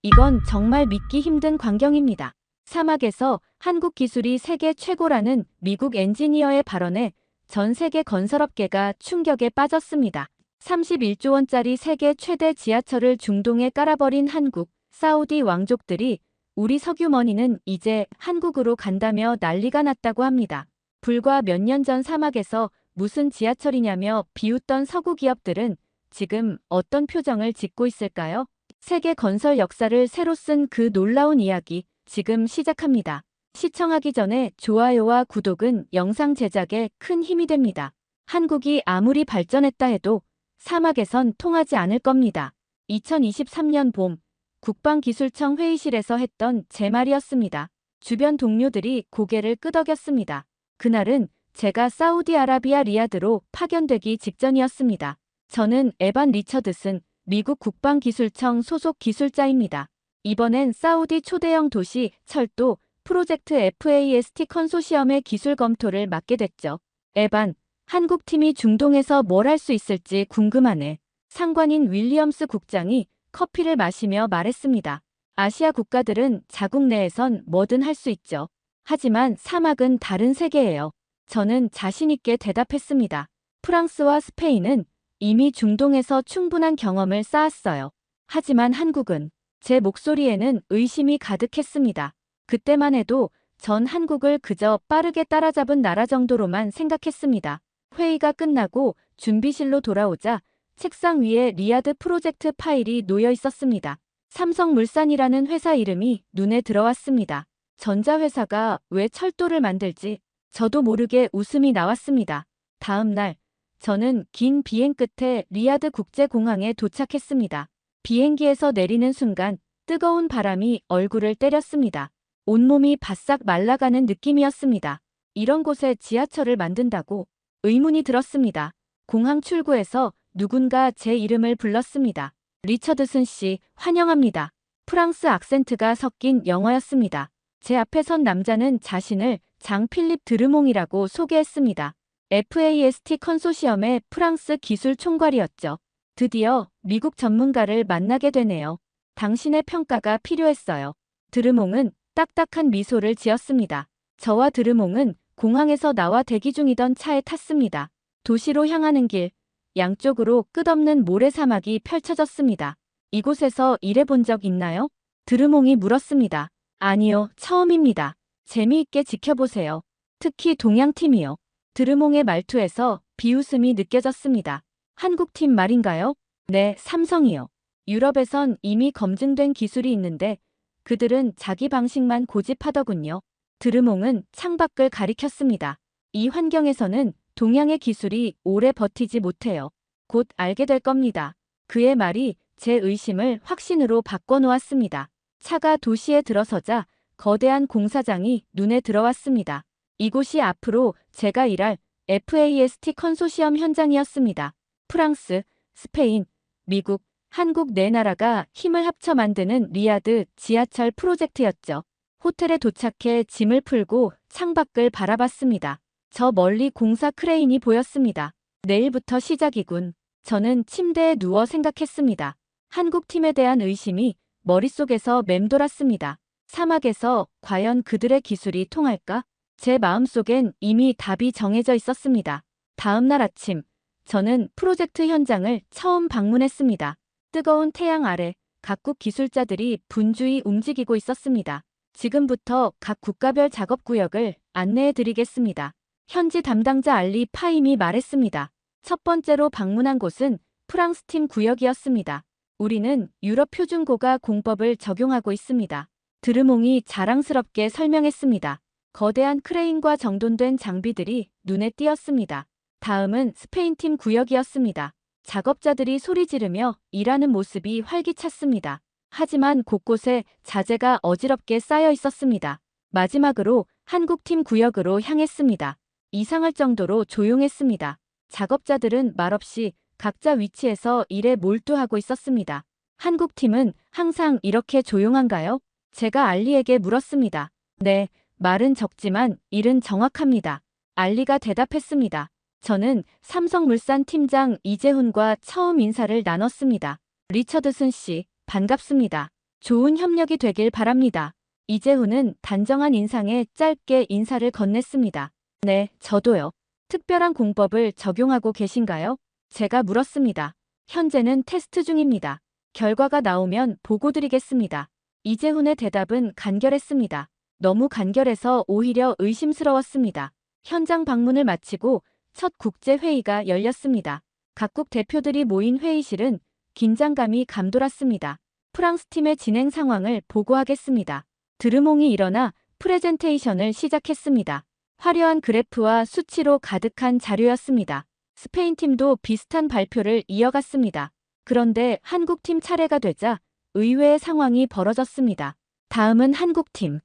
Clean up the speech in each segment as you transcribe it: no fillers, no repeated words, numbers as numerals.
이건 정말 믿기 힘든 광경입니다. 사막에서 한국 기술이 세계 최고라는 미국 엔지니어의 발언에 전 세계 건설업계가 충격에 빠졌습니다. 31조 원짜리 세계 최대 지하철을 중동에 깔아버린 한국, 사우디 왕족들이 우리 석유머니는 이제 한국으로 간다며 난리가 났다고 합니다. 불과 몇 년 전 사막에서 무슨 지하철이냐며 비웃던 서구 기업들은 지금 어떤 표정을 짓고 있을까요? 세계 건설 역사를 새로 쓴 그 놀라운 이야기 지금 시작합니다. 시청하기 전에 좋아요와 구독은 영상 제작에 큰 힘이 됩니다. 한국이 아무리 발전했다 해도 사막에선 통하지 않을 겁니다. 2023년 봄 국방기술청 회의실에서 했던 제 말이었습니다. 주변 동료들이 고개를 끄덕였습니다. 그날은 제가 사우디아라비아 리야드로 파견되기 직전이었습니다. 저는 에반 리처드슨 미국 국방기술청 소속 기술자입니다. 이번엔 사우디 초대형 도시 철도 프로젝트 FAST 컨소시엄의 기술 검토를 맡게 됐죠. 에반, 한국팀이 중동에서 뭘 할 수 있을지 궁금하네. 상관인 윌리엄스 국장이 커피를 마시며 말했습니다. 아시아 국가들은 자국 내에선 뭐든 할 수 있죠. 하지만 사막은 다른 세계예요. 저는 자신있게 대답했습니다. 프랑스와 스페인은 이미 중동에서 충분한 경험을 쌓았어요. 하지만 한국은 제 목소리에는 의심이 가득했습니다. 그때만 해도 전 한국을 그저 빠르게 따라잡은 나라 정도로만 생각했습니다. 회의가 끝나고 준비실로 돌아오자 책상 위에 리야드 프로젝트 파일이 놓여 있었습니다. 삼성물산이라는 회사 이름이 눈에 들어왔습니다. 전자회사가 왜 철도를 만들지? 저도 모르게 웃음이 나왔습니다. 다음 날 저는 긴 비행 끝에 리야드 국제공항에 도착했습니다. 비행기에서 내리는 순간 뜨거운 바람이 얼굴을 때렸습니다. 온몸이 바싹 말라가는 느낌이었습니다. 이런 곳에 지하철을 만든다고 의문이 들었습니다. 공항 출구에서 누군가 제 이름을 불렀습니다. 리처드슨 씨, 환영합니다. 프랑스 악센트가 섞인 영어였습니다. 제 앞에 선 남자는 자신을 장 필립 드르몽이라고 소개했습니다. FAST 컨소시엄의 프랑스 기술 총괄이었죠. 드디어 미국 전문가를 만나게 되네요. 당신의 평가가 필요했어요. 드르몽은 딱딱한 미소를 지었습니다. 저와 드르몽은 공항에서 나와 대기 중이던 차에 탔습니다. 도시로 향하는 길, 양쪽으로 끝없는 모래사막이 펼쳐졌습니다. 이곳에서 일해본 적 있나요? 드르몽이 물었습니다. 아니요, 처음입니다. 재미있게 지켜보세요. 특히 동양팀이요. 드르몽의 말투에서 비웃음이 느껴졌습니다. 한국팀 말인가요? 네, 삼성이요. 유럽에선 이미 검증된 기술이 있는데 그들은 자기 방식만 고집하더군요. 드르몽은 창밖을 가리켰습니다. 이 환경에서는 동양의 기술이 오래 버티지 못해요. 곧 알게 될 겁니다. 그의 말이 제 의심을 확신으로 바꿔놓았습니다. 차가 도시에 들어서자 거대한 공사장이 눈에 들어왔습니다. 이곳이 앞으로 제가 일할 FAST 컨소시엄 현장이었습니다. 프랑스, 스페인, 미국, 한국 네 나라가 힘을 합쳐 만드는 리야드 지하철 프로젝트였죠. 호텔에 도착해 짐을 풀고 창밖을 바라봤습니다. 저 멀리 공사 크레인이 보였습니다. 내일부터 시작이군. 저는 침대에 누워 생각했습니다. 한국 팀에 대한 의심이 머릿속에서 맴돌았습니다. 사막에서 과연 그들의 기술이 통할까? 제 마음속엔 이미 답이 정해져 있었습니다. 다음 날 아침, 저는 프로젝트 현장을 처음 방문했습니다. 뜨거운 태양 아래 각국 기술자들이 분주히 움직이고 있었습니다. 지금부터 각 국가별 작업 구역을 안내해 드리겠습니다. 현지 담당자 알리 파임이 말했습니다. 첫 번째로 방문한 곳은 프랑스 팀 구역이었습니다. 우리는 유럽 표준고가 공법을 적용하고 있습니다. 드르몽이 자랑스럽게 설명했습니다. 거대한 크레인과 정돈된 장비들이 눈에 띄었습니다. 다음은 스페인 팀 구역이었습니다. 작업자들이 소리 지르며 일하는 모습이 활기찼습니다. 하지만 곳곳에 자재가 어지럽게 쌓여 있었습니다. 마지막으로 한국 팀 구역으로 향했습니다. 이상할 정도로 조용했습니다. 작업자들은 말없이 각자 위치에서 일에 몰두하고 있었습니다. 한국 팀은 항상 이렇게 조용한가요? 제가 알리에게 물었습니다. 네, 말은 적지만 일은 정확합니다. 알리가 대답했습니다. 저는 삼성물산 팀장 이재훈과 처음 인사를 나눴습니다. 리처드슨 씨, 반갑습니다. 좋은 협력이 되길 바랍니다. 이재훈은 단정한 인상에 짧게 인사를 건넸습니다. 네, 저도요. 특별한 공법을 적용하고 계신가요? 제가 물었습니다. 현재는 테스트 중입니다. 결과가 나오면 보고 드리겠습니다. 이재훈의 대답은 간결했습니다. 너무 간결해서 오히려 의심스러웠습니다. 현장 방문을 마치고 첫 국제회의가 열렸습니다. 각국 대표들이 모인 회의실은 긴장감이 감돌았습니다. 프랑스 팀의 진행 상황을 보고하겠습니다. 드르몽이 일어나 프레젠테이션을 시작했습니다. 화려한 그래프와 수치로 가득한 자료였습니다. 스페인 팀도 비슷한 발표를 이어갔습니다. 그런데 한국팀 차례가 되자 의외의 상황이 벌어졌습니다. 다음은 한국팀.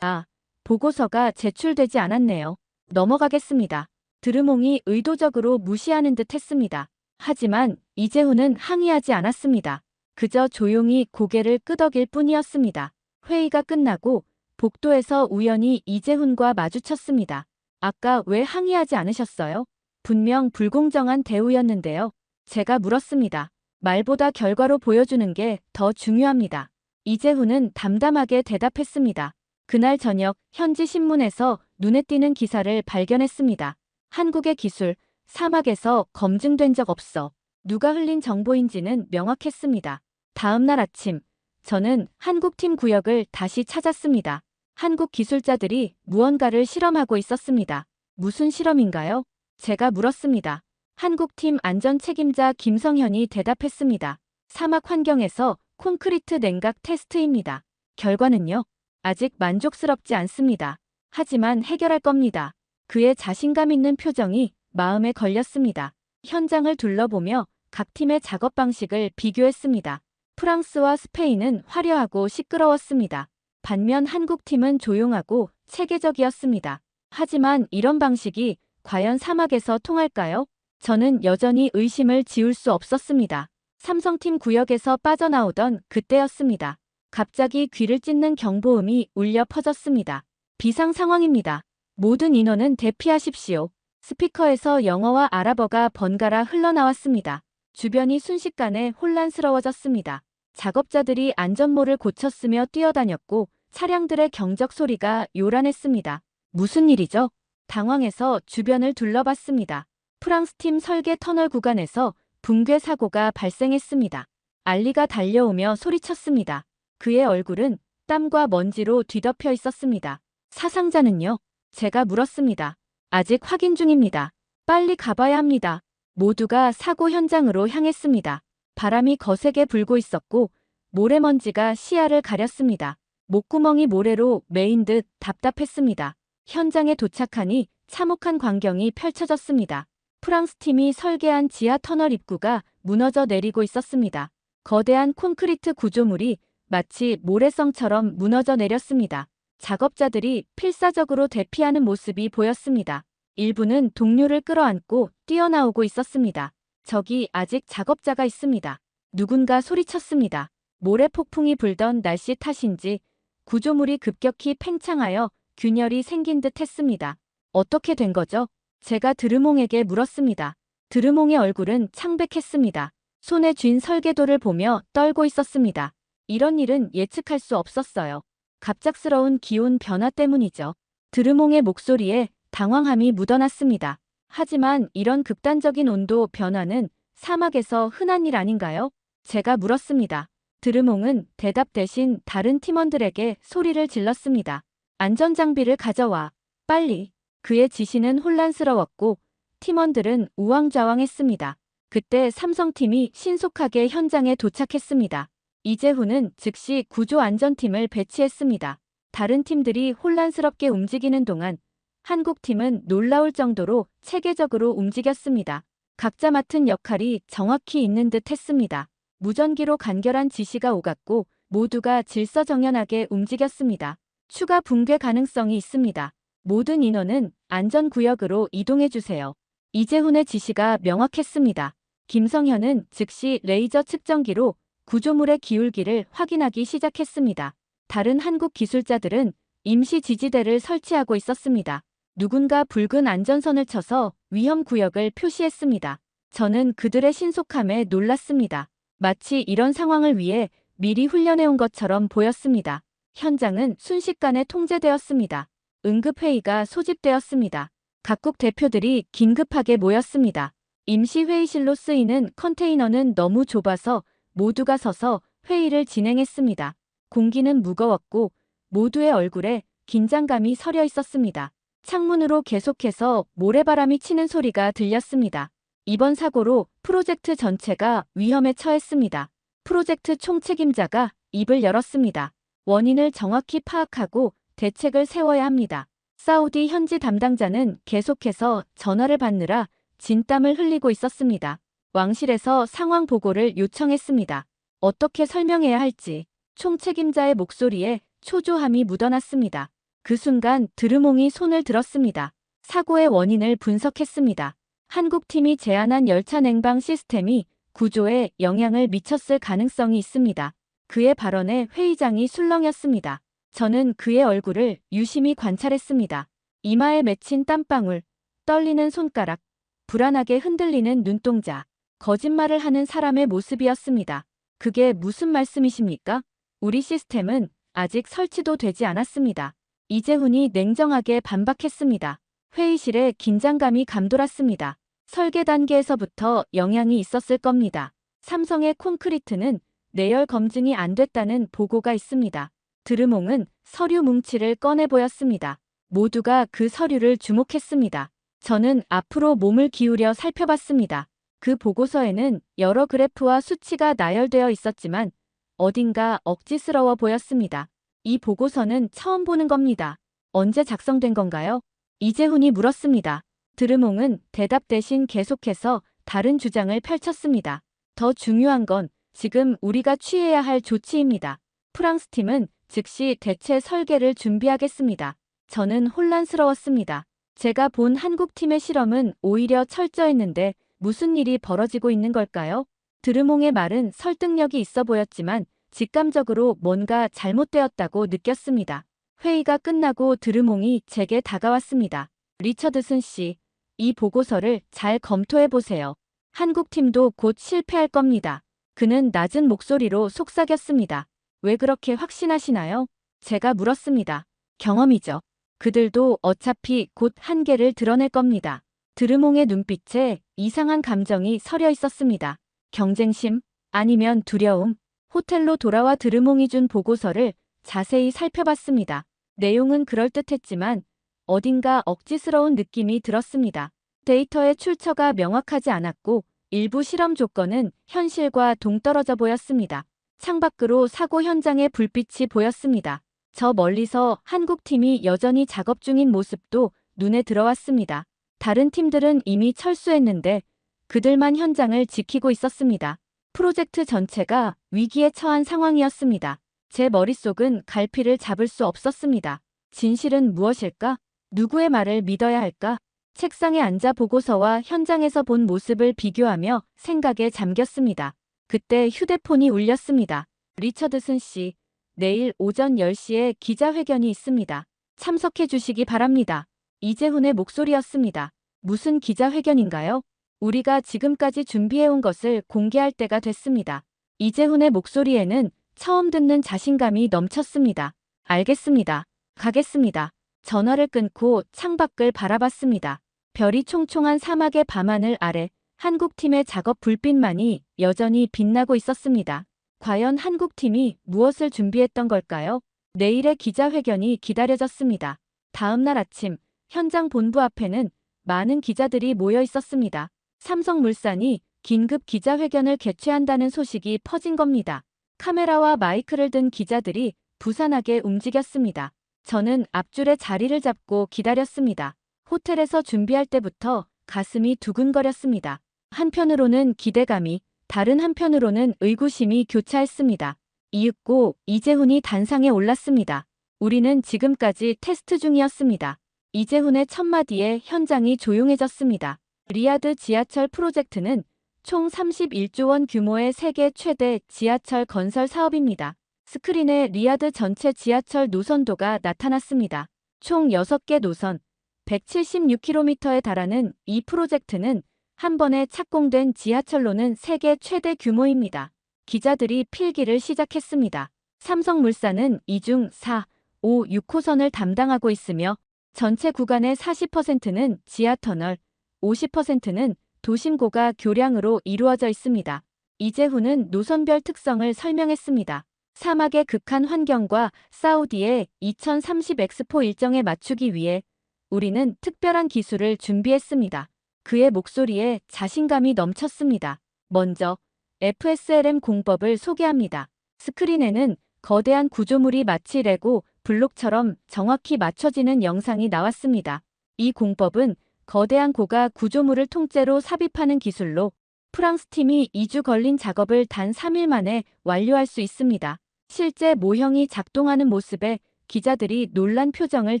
보고서가 제출되지 않았네요. 넘어가겠습니다. 드르몽이 의도적으로 무시하는 듯 했습니다. 하지만 이재훈은 항의하지 않았습니다. 그저 조용히 고개를 끄덕일 뿐이었습니다. 회의가 끝나고 복도에서 우연히 이재훈과 마주쳤습니다. 아까 왜 항의하지 않으셨어요? 분명 불공정한 대우였는데요. 제가 물었습니다. 말보다 결과로 보여주는 게 더 중요합니다. 이재훈은 담담하게 대답했습니다. 그날 저녁 현지 신문에서 눈에 띄는 기사를 발견했습니다. 한국의 기술, 사막에서 검증된 적 없어. 누가 흘린 정보인지는 명확했습니다. 다음 날 아침, 저는 한국팀 구역을 다시 찾았습니다. 한국 기술자들이 무언가를 실험하고 있었습니다. 무슨 실험인가요? 제가 물었습니다. 한국팀 안전 책임자 김성현이 대답했습니다. 사막 환경에서 콘크리트 냉각 테스트입니다. 결과는요? 아직 만족스럽지 않습니다. 하지만 해결할 겁니다. 그의 자신감 있는 표정이 마음에 걸렸습니다. 현장을 둘러보며 각 팀의 작업 방식을 비교했습니다. 프랑스와 스페인은 화려하고 시끄러웠습니다. 반면 한국팀은 조용하고 체계적이었습니다. 하지만 이런 방식이 과연 사막에서 통할까요? 저는 여전히 의심을 지울 수 없었습니다. 삼성팀 구역에서 빠져나오던 그때였습니다. 갑자기 귀를 찢는 경보음이 울려 퍼졌습니다. 비상 상황입니다. 모든 인원은 대피하십시오. 스피커에서 영어와 아랍어가 번갈아 흘러나왔습니다. 주변이 순식간에 혼란스러워졌습니다. 작업자들이 안전모를 고쳤으며 뛰어다녔고 차량들의 경적 소리가 요란했습니다. 무슨 일이죠? 당황해서 주변을 둘러봤습니다. 프랑스팀 설계 터널 구간에서 붕괴 사고가 발생했습니다. 알리가 달려오며 소리쳤습니다. 그의 얼굴은 땀과 먼지로 뒤덮여 있었습니다. 사상자는요? 제가 물었습니다. 아직 확인 중입니다. 빨리 가봐야 합니다. 모두가 사고 현장으로 향했습니다. 바람이 거세게 불고 있었고 모래먼지가 시야를 가렸습니다. 목구멍이 모래로 메인 듯 답답했습니다. 현장에 도착하니 참혹한 광경이 펼쳐졌습니다. 프랑스 팀이 설계한 지하 터널 입구가 무너져 내리고 있었습니다. 거대한 콘크리트 구조물이 마치 모래성처럼 무너져 내렸습니다. 작업자들이 필사적으로 대피하는 모습이 보였습니다. 일부는 동료를 끌어안고 뛰어나오고 있었습니다. 저기 아직 작업자가 있습니다. 누군가 소리쳤습니다. 모래 폭풍이 불던 날씨 탓인지 구조물이 급격히 팽창하여 균열이 생긴 듯 했습니다. 어떻게 된 거죠? 제가 드르몽에게 물었습니다. 드르몽의 얼굴은 창백했습니다. 손에 쥔 설계도를 보며 떨고 있었습니다. 이런 일은 예측할 수 없었어요. 갑작스러운 기온 변화 때문이죠. 드르몽의 목소리에 당황함이 묻어났습니다. 하지만 이런 극단적인 온도 변화는 사막에서 흔한 일 아닌가요? 제가 물었습니다. 드르몽은 대답 대신 다른 팀원들에게 소리를 질렀습니다. 안전장비를 가져와. 빨리. 그의 지시는 혼란스러웠고 팀원들은 우왕좌왕했습니다. 그때 삼성팀이 신속하게 현장에 도착했습니다. 이재훈은 즉시 구조안전팀을 배치했습니다. 다른 팀들이 혼란스럽게 움직이는 동안 한국팀은 놀라울 정도로 체계적으로 움직였습니다. 각자 맡은 역할이 정확히 있는 듯 했습니다. 무전기로 간결한 지시가 오갔고 모두가 질서정연하게 움직였습니다. 추가 붕괴 가능성이 있습니다. 모든 인원은 안전구역으로 이동해주세요. 이재훈의 지시가 명확했습니다. 김성현은 즉시 레이저 측정기로 구조물의 기울기를 확인하기 시작했습니다. 다른 한국 기술자들은 임시 지지대를 설치하고 있었습니다. 누군가 붉은 안전선을 쳐서 위험구역을 표시했습니다. 저는 그들의 신속함에 놀랐습니다. 마치 이런 상황을 위해 미리 훈련해온 것처럼 보였습니다. 현장은 순식간에 통제되었습니다. 응급회의가 소집되었습니다. 각국 대표들이 긴급하게 모였습니다. 임시회의실로 쓰이는 컨테이너는 너무 좁아서 모두가 서서 회의를 진행했습니다. 공기는 무거웠고 모두의 얼굴에 긴장감이 서려 있었습니다. 창문으로 계속해서 모래바람이 치는 소리가 들렸습니다. 이번 사고로 프로젝트 전체가 위험에 처했습니다. 프로젝트 총책임자가 입을 열었습니다. 원인을 정확히 파악하고 대책을 세워야 합니다. 사우디 현지 담당자는 계속해서 전화를 받느라 진땀을 흘리고 있었습니다. 왕실에서 상황 보고를 요청했습니다. 어떻게 설명해야 할지 총책임자의 목소리에 초조함이 묻어났습니다. 그 순간 드르몽이 손을 들었습니다. 사고의 원인을 분석했습니다. 한국팀이 제안한 열차 냉방 시스템이 구조에 영향을 미쳤을 가능성이 있습니다. 그의 발언에 회의장이 술렁였습니다. 저는 그의 얼굴을 유심히 관찰했습니다. 이마에 맺힌 땀방울, 떨리는 손가락, 불안하게 흔들리는 눈동자, 거짓말을 하는 사람의 모습이었습니다. 그게 무슨 말씀이십니까? 우리 시스템은 아직 설치도 되지 않았습니다. 이재훈이 냉정하게 반박했습니다. 회의실에 긴장감이 감돌았습니다. 설계 단계에서부터 영향이 있었을 겁니다. 삼성의 콘크리트는 내열 검증이 안 됐다는 보고가 있습니다. 드르몽은 서류 뭉치를 꺼내 보였습니다. 모두가 그 서류를 주목했습니다. 저는 앞으로 몸을 기울여 살펴봤습니다. 그 보고서에는 여러 그래프와 수치가 나열되어 있었지만 어딘가 억지스러워 보였습니다. 이 보고서는 처음 보는 겁니다. 언제 작성된 건가요? 이재훈이 물었습니다. 드르몽은 대답 대신 계속해서 다른 주장을 펼쳤습니다. 더 중요한 건 지금 우리가 취해야 할 조치입니다. 프랑스 팀은 즉시 대체 설계를 준비하겠습니다. 저는 혼란스러웠습니다. 제가 본 한국팀의 실험은 오히려 철저했는데 무슨 일이 벌어지고 있는 걸까요? 드르몽의 말은 설득력이 있어 보였지만 직감적으로 뭔가 잘못되었다고 느꼈습니다. 회의가 끝나고 드르몽이 제게 다가왔습니다. 리처드슨 씨, 이 보고서를 잘 검토해 보세요. 한국팀도 곧 실패할 겁니다. 그는 낮은 목소리로 속삭였습니다. 왜 그렇게 확신하시나요? 제가 물었습니다. 경험이죠. 그들도 어차피 곧 한계를 드러낼 겁니다. 드르몽의 눈빛에 이상한 감정이 서려 있었습니다. 경쟁심? 아니면 두려움? 호텔로 돌아와 드르몽이 준 보고서를 자세히 살펴봤습니다. 내용은 그럴듯했지만 어딘가 억지스러운 느낌이 들었습니다. 데이터의 출처가 명확하지 않았고 일부 실험 조건은 현실과 동떨어져 보였습니다. 창밖으로 사고 현장의 불빛이 보였습니다. 저 멀리서 한국팀이 여전히 작업 중인 모습도 눈에 들어왔습니다. 다른 팀들은 이미 철수했는데 그들만 현장을 지키고 있었습니다. 프로젝트 전체가 위기에 처한 상황이었습니다. 제 머릿속은 갈피를 잡을 수 없었습니다. 진실은 무엇일까? 누구의 말을 믿어야 할까? 책상에 앉아 보고서와 현장에서 본 모습을 비교하며 생각에 잠겼습니다. 그때 휴대폰이 울렸습니다. 리처드슨 씨, 내일 오전 10시에 기자회견이 있습니다. 참석해 주시기 바랍니다. 이재훈의 목소리였습니다. 무슨 기자회견인가요? 우리가 지금까지 준비해온 것을 공개할 때가 됐습니다. 이재훈의 목소리에는 처음 듣는 자신감이 넘쳤습니다. 알겠습니다. 가겠습니다. 전화를 끊고 창밖을 바라봤습니다. 별이 총총한 사막의 밤하늘 아래 한국팀의 작업 불빛만이 여전히 빛나고 있었습니다. 과연 한국팀이 무엇을 준비했던 걸까요? 내일의 기자회견이 기다려졌습니다. 다음 날 아침 현장 본부 앞에는 많은 기자들이 모여 있었습니다. 삼성물산이 긴급 기자회견을 개최한다는 소식이 퍼진 겁니다. 카메라와 마이크를 든 기자들이 부산하게 움직였습니다. 저는 앞줄에 자리를 잡고 기다렸습니다. 호텔에서 준비할 때부터 가슴이 두근거렸습니다. 한편으로는 기대감이, 다른 한편으로는 의구심이 교차했습니다. 이윽고 이재훈이 단상에 올랐습니다. 우리는 지금까지 테스트 중이었습니다. 이재훈의 첫마디에 현장이 조용해졌습니다. 리야드 지하철 프로젝트는 총 31조 원 규모의 세계 최대 지하철 건설 사업입니다. 스크린에 리야드 전체 지하철 노선도가 나타났습니다. 총 6개 노선, 176km에 달하는 이 프로젝트는 한 번에 착공된 지하철로는 세계 최대 규모입니다. 기자들이 필기를 시작했습니다. 삼성물산은 2중 4, 5, 6호선을 담당하고 있으며 전체 구간의 40%는 지하터널, 50%는 도심고가 교량으로 이루어져 있습니다. 이재훈은 노선별 특성을 설명했습니다. 사막의 극한 환경과 사우디의 2030 엑스포 일정에 맞추기 위해 우리는 특별한 기술을 준비했습니다. 그의 목소리에 자신감이 넘쳤습니다. 먼저 FSLM 공법을 소개합니다. 스크린에는 거대한 구조물이 마치 레고 블록처럼 정확히 맞춰지는 영상이 나왔습니다. 이 공법은 거대한 고가 구조물을 통째로 삽입하는 기술로 프랑스 팀이 2주 걸린 작업을 단 3일 만에 완료할 수 있습니다. 실제 모형이 작동하는 모습에 기자들이 놀란 표정을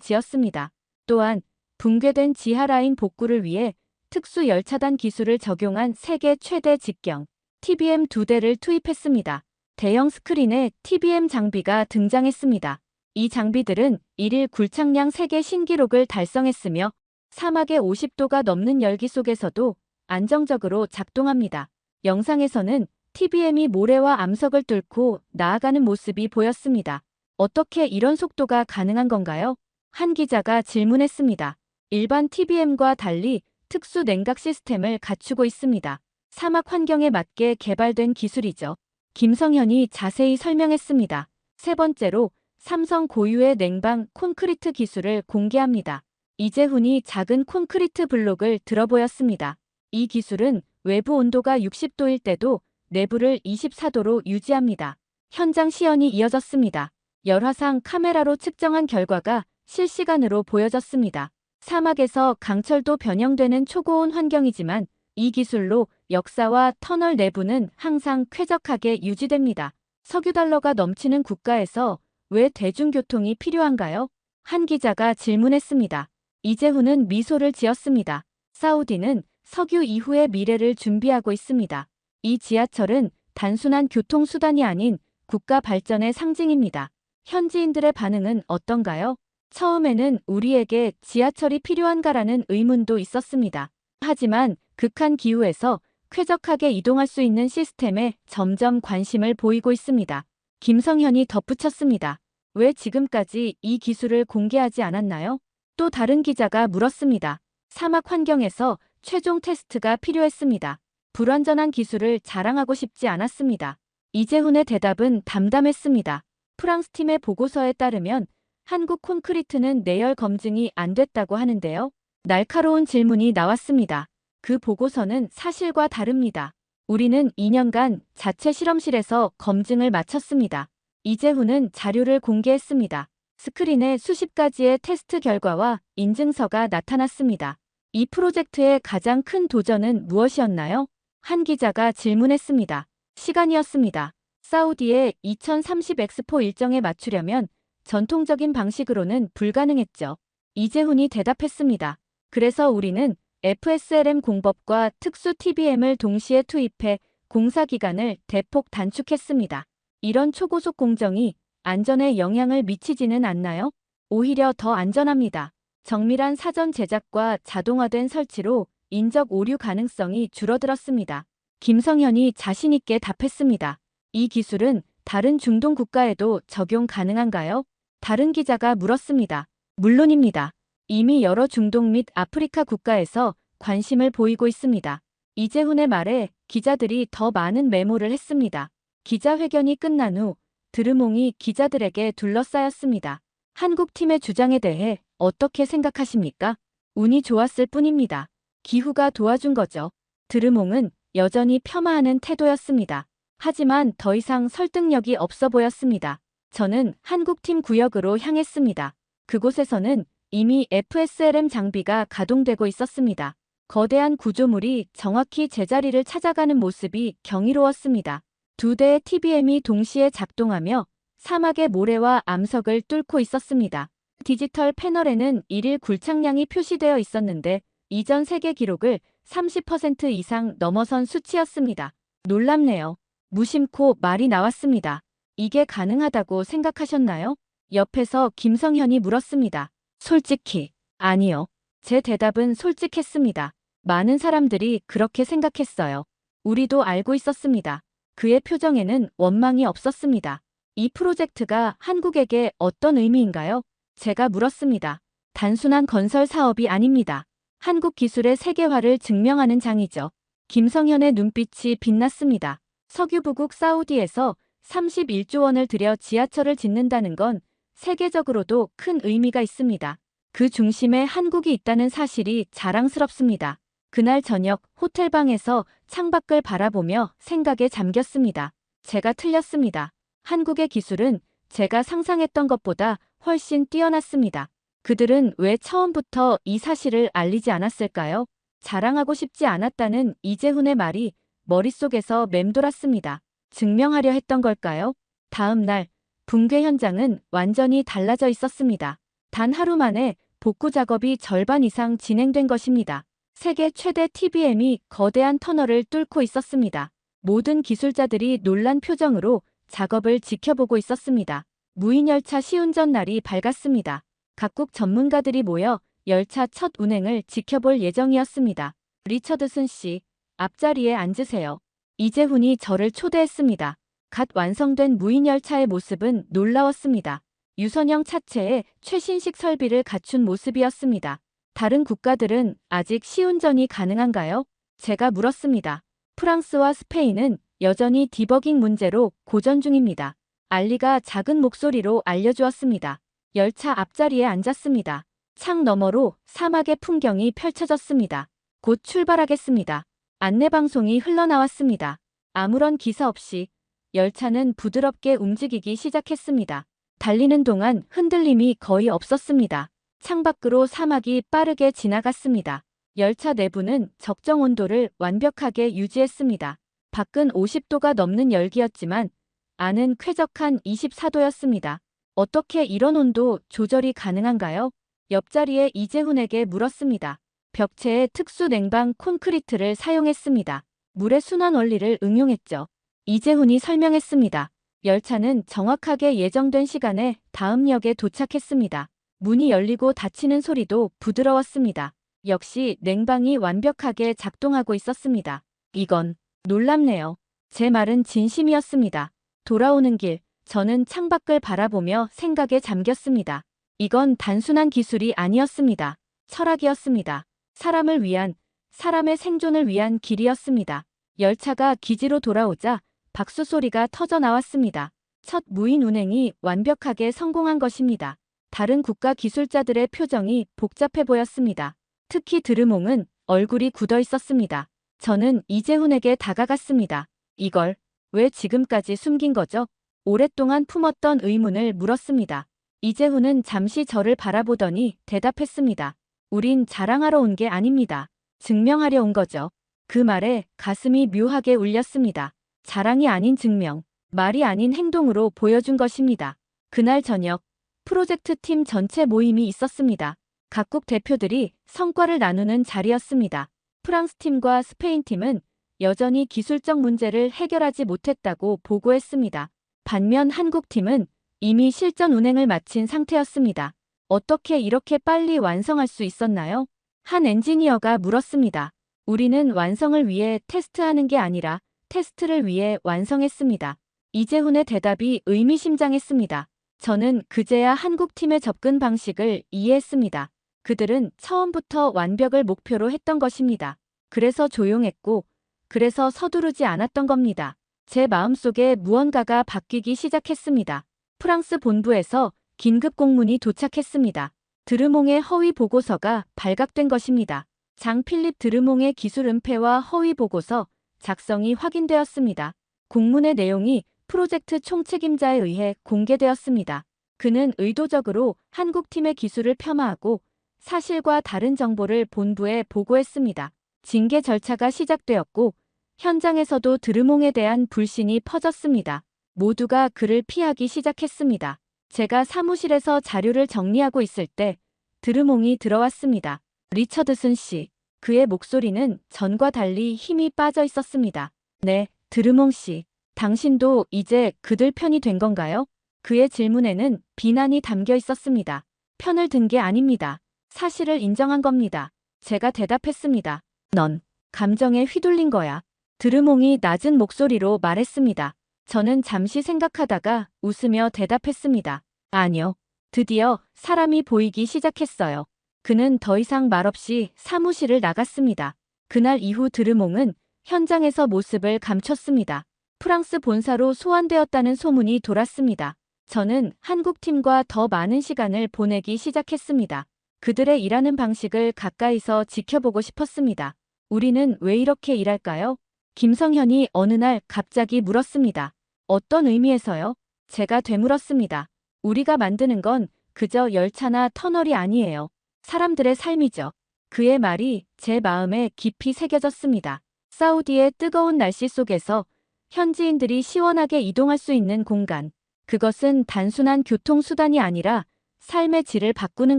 지었습니다. 또한 붕괴된 지하 라인 복구를 위해 특수 열차단 기술을 적용한 세계 최대 직경 TBM 2대를 투입했습니다. 대형 스크린에 TBM 장비가 등장했습니다. 이 장비들은 1일 굴착량 세계 신기록을 달성했으며 사막의 50도가 넘는 열기 속에서도 안정적으로 작동합니다. 영상에서는 TBM이 모래와 암석을 뚫고 나아가는 모습이 보였습니다. 어떻게 이런 속도가 가능한 건가요? 한 기자가 질문했습니다. 일반 TBM과 달리 특수 냉각 시스템을 갖추고 있습니다. 사막 환경에 맞게 개발된 기술이죠. 김성현이 자세히 설명했습니다. 세 번째로 삼성 고유의 냉방 콘크리트 기술을 공개합니다. 이재훈이 작은 콘크리트 블록을 들어 보였습니다. 이 기술은 외부 온도가 60도일 때도 내부를 24도로 유지합니다. 현장 시연이 이어졌습니다. 열화상 카메라로 측정한 결과가 실시간으로 보여졌습니다. 사막에서 강철도 변형되는 초고온 환경이지만 이 기술로 역사와 터널 내부는 항상 쾌적하게 유지됩니다. 석유달러가 넘치는 국가에서 왜 대중교통이 필요한가요? 한 기자가 질문했습니다. 이재훈은 미소를 지었습니다. 사우디는 석유 이후의 미래를 준비하고 있습니다. 이 지하철은 단순한 교통수단이 아닌 국가 발전의 상징입니다. 현지인들의 반응은 어떤가요? 처음에는 우리에게 지하철이 필요한가라는 의문도 있었습니다. 하지만 극한 기후에서 쾌적하게 이동할 수 있는 시스템에 점점 관심을 보이고 있습니다. 김성현이 덧붙였습니다. 왜 지금까지 이 기술을 공개하지 않았나요? 또 다른 기자가 물었습니다. 사막 환경에서 최종 테스트가 필요했습니다. 불완전한 기술을 자랑하고 싶지 않았습니다. 이재훈의 대답은 담담했습니다. 프랑스 팀의 보고서에 따르면 한국 콘크리트는 내열 검증이 안 됐다고 하는데요. 날카로운 질문이 나왔습니다. 그 보고서는 사실과 다릅니다. 우리는 2년간 자체 실험실에서 검증을 마쳤습니다. 이재훈은 자료를 공개했습니다. 스크린에 수십 가지의 테스트 결과와 인증서가 나타났습니다. 이 프로젝트의 가장 큰 도전은 무엇이었나요? 한 기자가 질문했습니다. 시간이었습니다. 사우디의 2030 엑스포 일정에 맞추려면 전통적인 방식으로는 불가능했죠. 이재훈이 대답했습니다. 그래서 우리는 FSLM 공법과 특수 TBM을 동시에 투입해 공사 기간을 대폭 단축했습니다. 이런 초고속 공정이 안전에 영향을 미치지는 않나요? 오히려 더 안전합니다. 정밀한 사전 제작과 자동화된 설치로 인적 오류 가능성이 줄어들었습니다. 김성현이 자신 있게 답했습니다. 이 기술은 다른 중동 국가에도 적용 가능한가요? 다른 기자가 물었습니다. 물론입니다. 이미 여러 중동 및 아프리카 국가에서 관심을 보이고 있습니다. 이재훈의 말에 기자들이 더 많은 메모를 했습니다. 기자회견이 끝난 후 드르몽이 기자들에게 둘러싸였습니다. 한국팀의 주장에 대해 어떻게 생각하십니까? 운이 좋았을 뿐입니다. 기후가 도와준 거죠. 드르몽은 여전히 폄하하는 태도였습니다. 하지만 더 이상 설득력이 없어 보였습니다. 저는 한국팀 구역으로 향했습니다. 그곳에서는 이미 FSLM 장비가 가동되고 있었습니다. 거대한 구조물이 정확히 제자리를 찾아가는 모습이 경이로웠습니다. 두 대의 TBM이 동시에 작동하며 사막의 모래와 암석을 뚫고 있었습니다. 디지털 패널에는 1일 굴착량이 표시되어 있었는데 이전 세계 기록을 30% 이상 넘어선 수치였습니다. 놀랍네요. 무심코 말이 나왔습니다. 이게 가능하다고 생각하셨나요? 옆에서 김성현이 물었습니다. 솔직히, 아니요. 제 대답은 솔직했습니다. 많은 사람들이 그렇게 생각했어요. 우리도 알고 있었습니다. 그의 표정에는 원망이 없었습니다. 이 프로젝트가 한국에게 어떤 의미인가요? 제가 물었습니다. 단순한 건설 사업이 아닙니다. 한국 기술의 세계화를 증명하는 장이죠. 김성현의 눈빛이 빛났습니다. 석유부국 사우디에서 31조 원을 들여 지하철을 짓는다는 건 세계적으로도 큰 의미가 있습니다. 그 중심에 한국이 있다는 사실이 자랑스럽습니다. 그날 저녁 호텔방에서 창밖을 바라보며 생각에 잠겼습니다. 제가 틀렸습니다. 한국의 기술은 제가 상상했던 것보다 훨씬 뛰어났습니다. 그들은 왜 처음부터 이 사실을 알리지 않았을까요? 자랑하고 싶지 않았다는 이재훈의 말이 머릿속에서 맴돌았습니다. 증명하려 했던 걸까요? 다음 날 붕괴 현장은 완전히 달라져 있었습니다. 단 하루 만에 복구 작업이 절반 이상 진행된 것입니다. 세계 최대 TBM이 거대한 터널을 뚫고 있었습니다. 모든 기술자들이 놀란 표정으로 작업을 지켜보고 있었습니다. 무인열차 시운전 날이 밝았습니다. 각국 전문가들이 모여 열차 첫 운행을 지켜볼 예정이었습니다. 리처드슨 씨, 앞자리에 앉으세요. 이재훈이 저를 초대했습니다. 갓 완성된 무인열차의 모습은 놀라웠습니다. 유선형 차체에 최신식 설비를 갖춘 모습이었습니다. 다른 국가들은 아직 시운전이 가능한가요? 제가 물었습니다. 프랑스와 스페인은 여전히 디버깅 문제로 고전 중입니다. 알리가 작은 목소리로 알려주었습니다. 열차 앞자리에 앉았습니다. 창 너머로 사막의 풍경이 펼쳐졌습니다. 곧 출발하겠습니다. 안내방송이 흘러나왔습니다. 아무런 기사 없이 열차는 부드럽게 움직이기 시작했습니다. 달리는 동안 흔들림이 거의 없었습니다. 창밖으로 사막이 빠르게 지나갔습니다. 열차 내부는 적정 온도를 완벽하게 유지했습니다. 밖은 50도가 넘는 열기였지만 안은 쾌적한 24도였습니다. 어떻게 이런 온도 조절이 가능한가요? 옆자리에 이재훈에게 물었습니다. 벽체에 특수 냉방 콘크리트를 사용했습니다. 물의 순환 원리를 응용했죠. 이재훈이 설명했습니다. 열차는 정확하게 예정된 시간에 다음 역에 도착했습니다. 문이 열리고 닫히는 소리도 부드러웠습니다. 역시 냉방이 완벽하게 작동하고 있었습니다. 이건 놀랍네요. 제 말은 진심이었습니다. 돌아오는 길, 저는 창밖을 바라보며 생각에 잠겼습니다. 이건 단순한 기술이 아니었습니다. 철학이었습니다. 사람을 위한, 사람의 생존을 위한 길이었습니다. 열차가 기지로 돌아오자 박수 소리가 터져 나왔습니다. 첫 무인 운행이 완벽하게 성공한 것입니다. 다른 국가 기술자들의 표정이 복잡해 보였습니다. 특히 드르몽은 얼굴이 굳어 있었습니다. 저는 이재훈에게 다가갔습니다. 이걸 왜 지금까지 숨긴 거죠? 오랫동안 품었던 의문을 물었습니다. 이재훈은 잠시 저를 바라보더니 대답했습니다. 우린 자랑하러 온 게 아닙니다. 증명하려 온 거죠. 그 말에 가슴이 묘하게 울렸습니다. 자랑이 아닌 증명, 말이 아닌 행동으로 보여준 것입니다. 그날 저녁, 프로젝트 팀 전체 모임이 있었습니다. 각국 대표들이 성과를 나누는 자리였습니다. 프랑스 팀과 스페인 팀은 여전히 기술적 문제를 해결하지 못했다고 보고했습니다. 반면 한국 팀은 이미 실전 운행을 마친 상태였습니다. 어떻게 이렇게 빨리 완성할 수 있었나요? 한 엔지니어가 물었습니다. 우리는 완성을 위해 테스트하는 게 아니라 테스트를 위해 완성했습니다. 이재훈의 대답이 의미심장했습니다. 저는 그제야 한국 팀의 접근 방식을 이해했습니다. 그들은 처음부터 완벽을 목표로 했던 것입니다. 그래서 조용했고, 그래서 서두르지 않았던 겁니다. 제 마음속에 무언가가 바뀌기 시작했습니다. 프랑스 본부에서 긴급 공문이 도착했습니다. 드르몽의 허위 보고서가 발각된 것입니다. 장 필립 드르몽의 기술 은폐와 허위 보고서 작성이 확인되었습니다. 공문의 내용이 프로젝트 총책임자에 의해 공개되었습니다. 그는 의도적으로 한국팀의 기술을 폄하하고 사실과 다른 정보를 본부에 보고했습니다. 징계 절차가 시작되었고 현장에서도 드르몽에 대한 불신이 퍼졌습니다. 모두가 그를 피하기 시작했습니다. 제가 사무실에서 자료를 정리하고 있을 때 드르몽이 들어왔습니다. 리처드슨 씨. 그의 목소리는 전과 달리 힘이 빠져 있었습니다. 네, 드르몽 씨. 당신도 이제 그들 편이 된 건가요? 그의 질문에는 비난이 담겨 있었습니다. 편을 든 게 아닙니다. 사실을 인정한 겁니다. 제가 대답했습니다. 넌 감정에 휘둘린 거야. 드르몽이 낮은 목소리로 말했습니다. 저는 잠시 생각하다가 웃으며 대답했습니다. 아니요. 드디어 사람이 보이기 시작했어요. 그는 더 이상 말없이 사무실을 나갔습니다. 그날 이후 드르몽은 현장에서 모습을 감췄습니다. 프랑스 본사로 소환되었다는 소문이 돌았습니다. 저는 한국팀과 더 많은 시간을 보내기 시작했습니다. 그들의 일하는 방식을 가까이서 지켜보고 싶었습니다. 우리는 왜 이렇게 일할까요? 김성현이 어느 날 갑자기 물었습니다. 어떤 의미에서요? 제가 되물었습니다. 우리가 만드는 건 그저 열차나 터널이 아니에요. 사람들의 삶이죠. 그의 말이 제 마음에 깊이 새겨졌습니다. 사우디의 뜨거운 날씨 속에서 현지인들이 시원하게 이동할 수 있는 공간. 그것은 단순한 교통수단이 아니라 삶의 질을 바꾸는